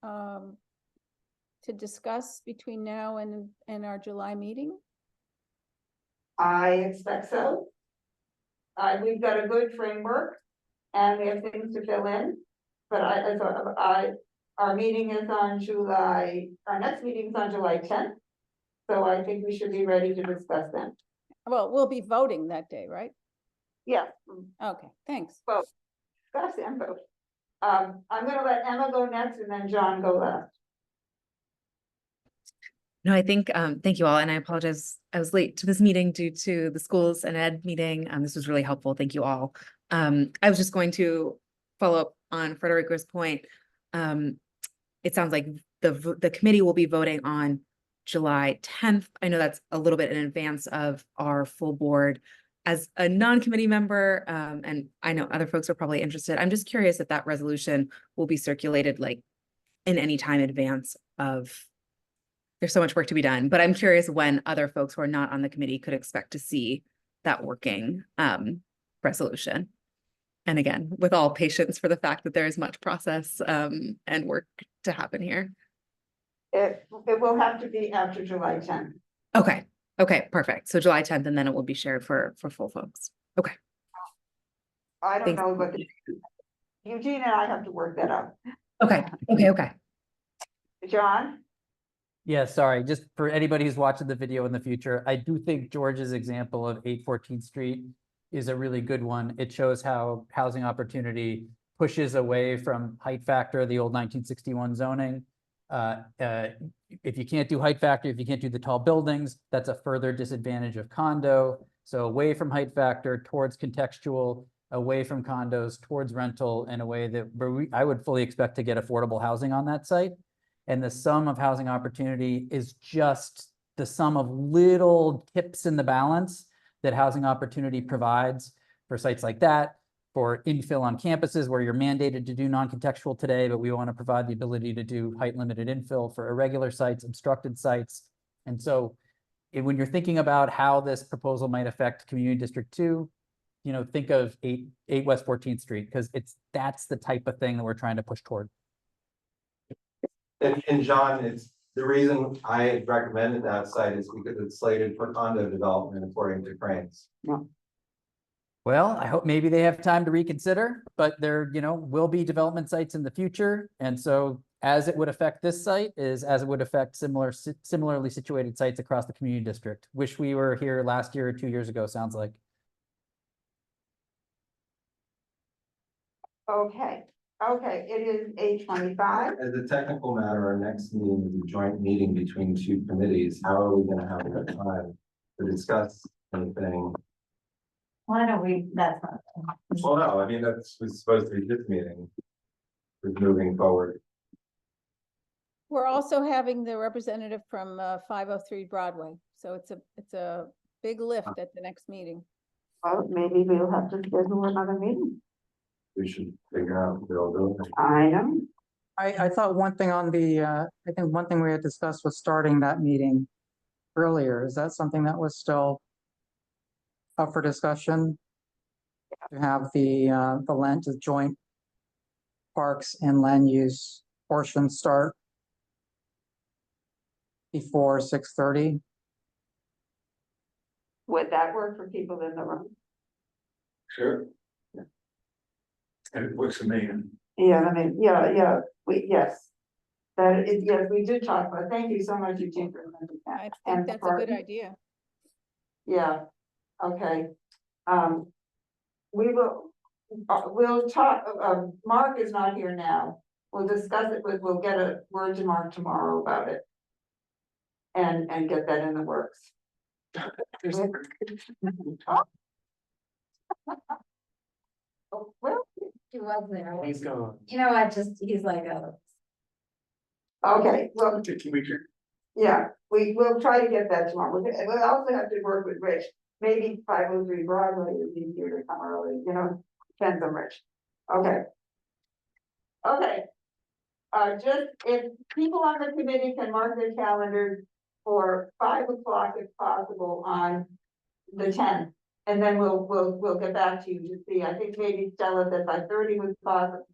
to discuss between now and our July meeting? I expect so. We've got a good framework and we have things to fill in. But our meeting is on July, our next meeting is on July 10th. So I think we should be ready to discuss them. Well, we'll be voting that day, right? Yeah, Okay, thanks. vote, discuss and vote. I'm gonna let Emma go next and then John go last. No, I think, thank you all, and I apologize, I was late to this meeting due to the schools and ed meeting. This was really helpful, thank you all. I was just going to follow up on Frederica's point. It sounds like the committee will be voting on July 10th. I know that's a little bit in advance of our full board. As a non-committee member, and I know other folks are probably interested, I'm just curious if that resolution will be circulated like in any time advance of, there's so much work to be done, but I'm curious when other folks who are not on the committee could expect to see that working resolution. And again, with all patience for the fact that there is much process and work to happen here. It will have to be after July 10th. Okay. Okay, perfect. So July 10th, and then it will be shared for full folks. Okay. I don't Thanks. know, but Eugene and I have to work that out. Okay. Okay. John? Yeah, sorry, just for anybody who's watching the video in the future, I do think George's example of 814th Street is a really good one. It shows how housing opportunity pushes away from height factor, the old 1961 zoning. If you can't do height factor, if you can't do the tall buildings, that's a further disadvantage of condo. So away from height factor towards contextual, away from condos towards rental in a way that I would fully expect to get affordable housing on that site. And the sum of housing opportunity is just the sum of little tips in the balance that housing opportunity provides for sites like that, for infill on campuses where you're mandated to do non-contextual today, but we want to provide the ability to do height limited infill for irregular sites, obstructed sites. And so when you're thinking about how this proposal might affect Community District 2, you know, think of 8 West 14th Street, because that's the type of thing that we're trying to push toward. And John, it's the reason I recommended that site is because it's slated for condo development according to Cranes. Well, I hope maybe they have time to reconsider, but there, you know, will be development sites in the future. And so as it would affect this site is as it would affect similarly situated sites across the community district. Wish we were here last year or 2 years ago, sounds like. Okay, it is 8:25. As a technical matter, our next meeting is a joint meeting between two committees. How are we gonna have enough time to discuss anything? Why don't we, that's not. Well, no, I mean, that's was supposed to be this meeting. Is moving forward. We're also having the representative from 503 Broadway, so it's a big lift at the next meeting. Well, maybe we'll have to schedule another meeting. We should figure out availability. I know. I thought one thing on the, I think one thing we had discussed was starting that meeting earlier. Is that something that was still up for discussion? To have the joint parks and land use portion start before 6:30? Would that work for people in the room? Sure. And it works for me. Yeah, I mean, yes. That is, yes, we did talk about, thank you so much, Eugene, for remembering that. I think And that's a good idea. Yeah, okay. We'll talk, Mark is not here now. We'll discuss it, we'll get a word to Mark tomorrow about it. And get that in the works. Oh, well, He was there. He's gone. You know what, he's like, okay, well, Can we? yeah, we will try to get that tomorrow. We'll also have to work with Rich. Maybe 503 Broadway is easier to come early, you know, depends on Rich. Okay. Just if people on the committee can mark their calendars for 5 o'clock if possible on the 10th. And then we'll get back to you to see. I think maybe Stella said 5:30 was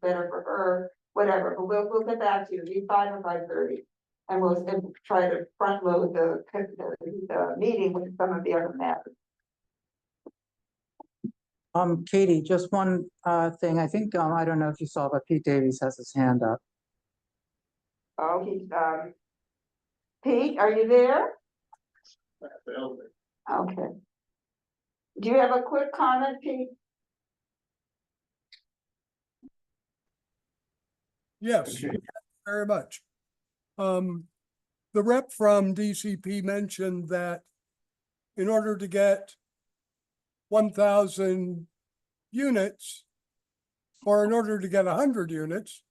better for her, whatever, but we'll get back to you, be 5 or 5:30. And we'll try to front load the meeting with some of the other matters. Katie, just one thing. I think I don't know if you saw, but Pete Davies has his hand up. Oh, he's Pete, are you there? Okay. Do you have a quick comment, Pete? Yes, very much. The rep from DCP mentioned that in order to get 1,000 units, or in order to get 100 units,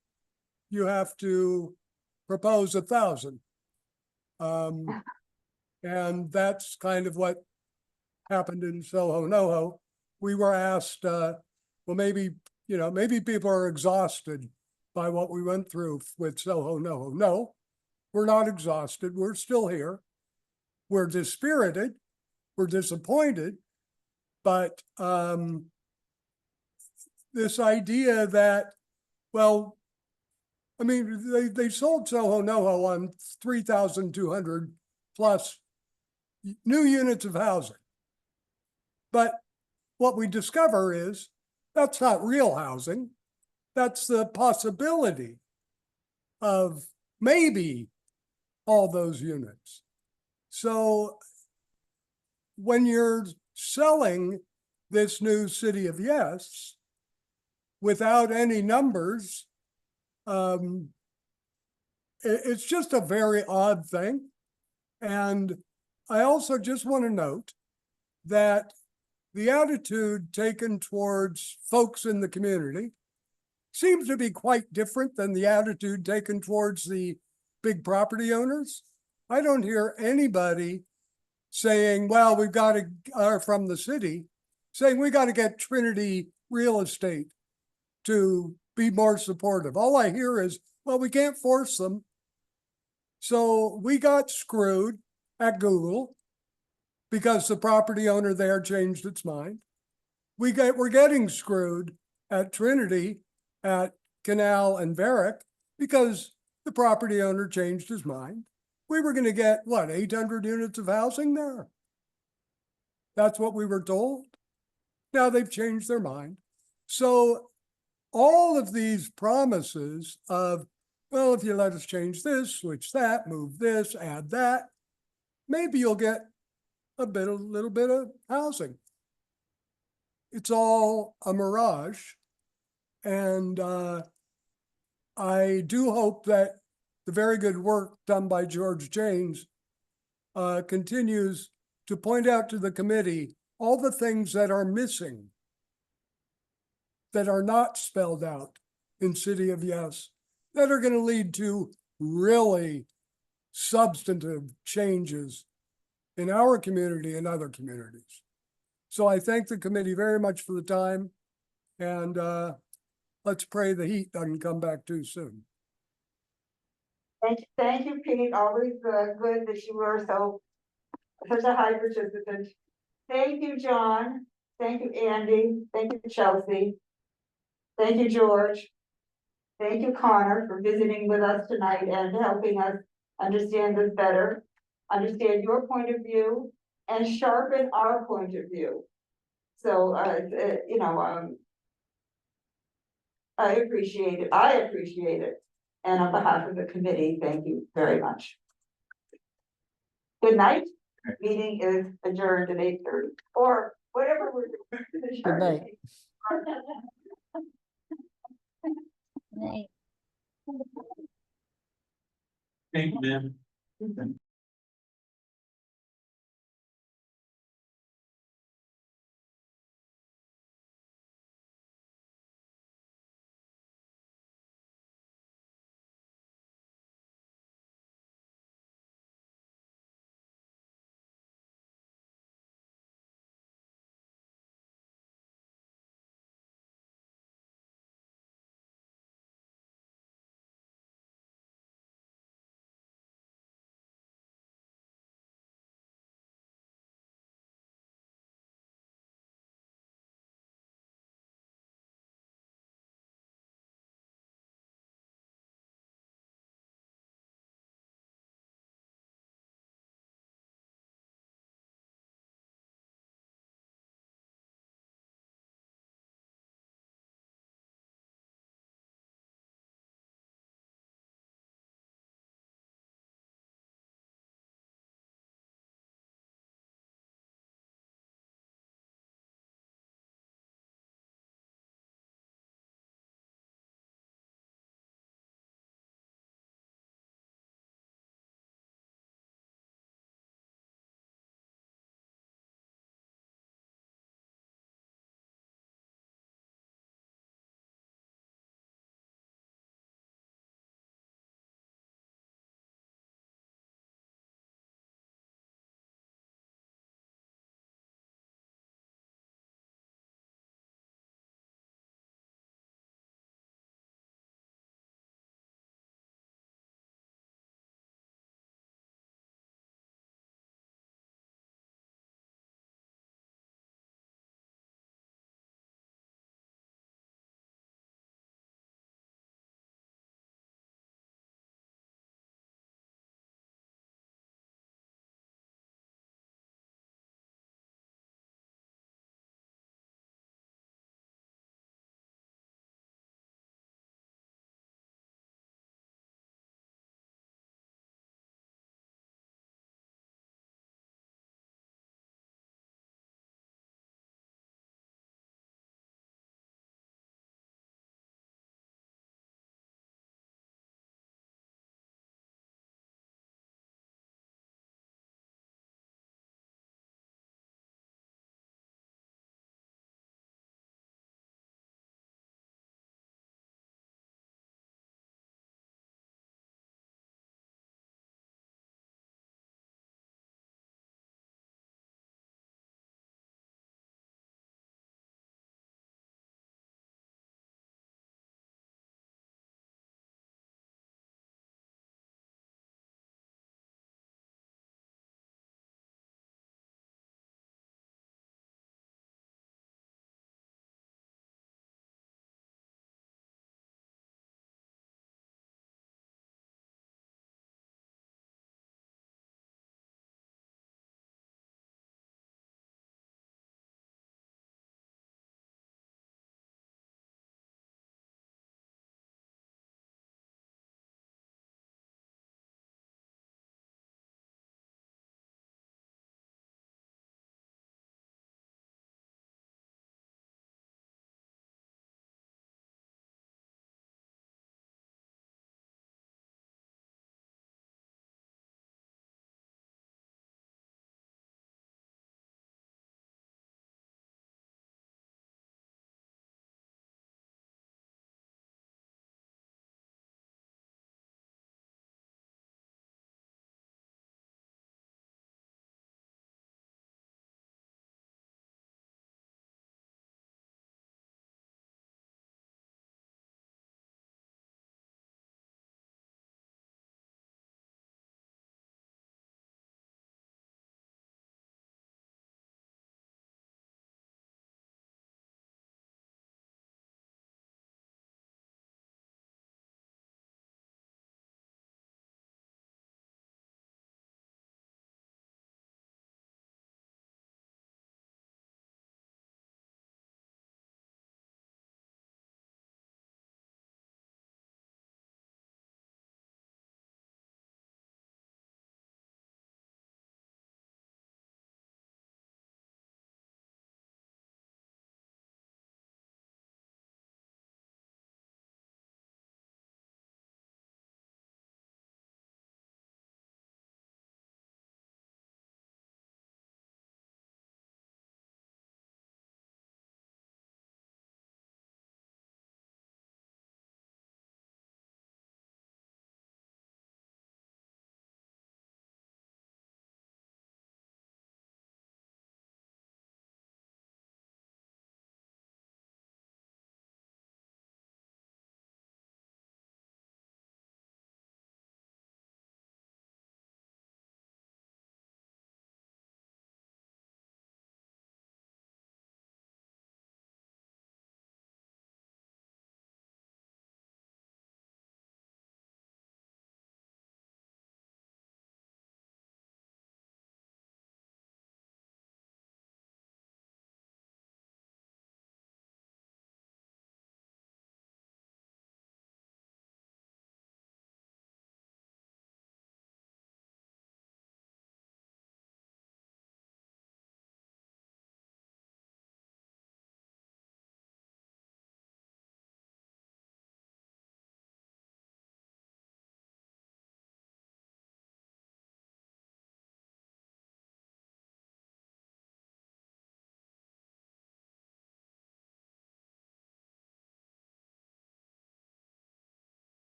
you have to propose 1,000. And that's kind of what happened in Soho NoHo. We were asked, well, maybe, maybe people are exhausted by what we went through with Soho NoHo. No, we're not exhausted. We're still here. We're dispirited. We're disappointed. But this idea that, well, I mean, they sold Soho NoHo on 3,200 plus new units of housing. But what we discover is that's not real housing. That's the possibility of maybe all those units. So when you're selling this new City of Yes without any numbers, it's just a very odd thing. And I also just want to note that the attitude taken towards folks in the community seems to be quite different than the attitude taken towards the big property owners. I don't hear anybody saying, well, we've got to, from the city, saying we got to get Trinity Real Estate to be more supportive. All I hear is, well, we can't force them. So we got screwed at Google because the property owner there changed its mind. We're getting screwed at Trinity, at Canal and Varick, because the property owner changed his mind. We were going to get, what, 800 units of housing there? That's what we were told. Now they've changed their mind. So all of these promises of, well, if you let us change this, switch that, move this, add that, maybe you'll get a little bit of housing. It's all a mirage. And I do hope that the very good work done by George Janes continues to point out to the committee all the things that are missing, that are not spelled out in City of Yes, that are going to lead to really substantive changes in our community and other communities. So I thank the committee very much for the time, and let's pray the heat doesn't come back too soon. Thank you, Pete. Always good that you were such a high participant. Thank you, John. Thank you, Andy. Thank you, Chelsea. Thank you, George. Thank you, Connor, for visiting with us tonight and helping us understand this better, understand your point of view, and sharpen our point of view. So, I appreciate it. I appreciate it. And on behalf of the committee, thank you very much. Good night. Meeting is adjourned at 8:30 or whatever we're doing. Good night. Night. Thank you, ma'am.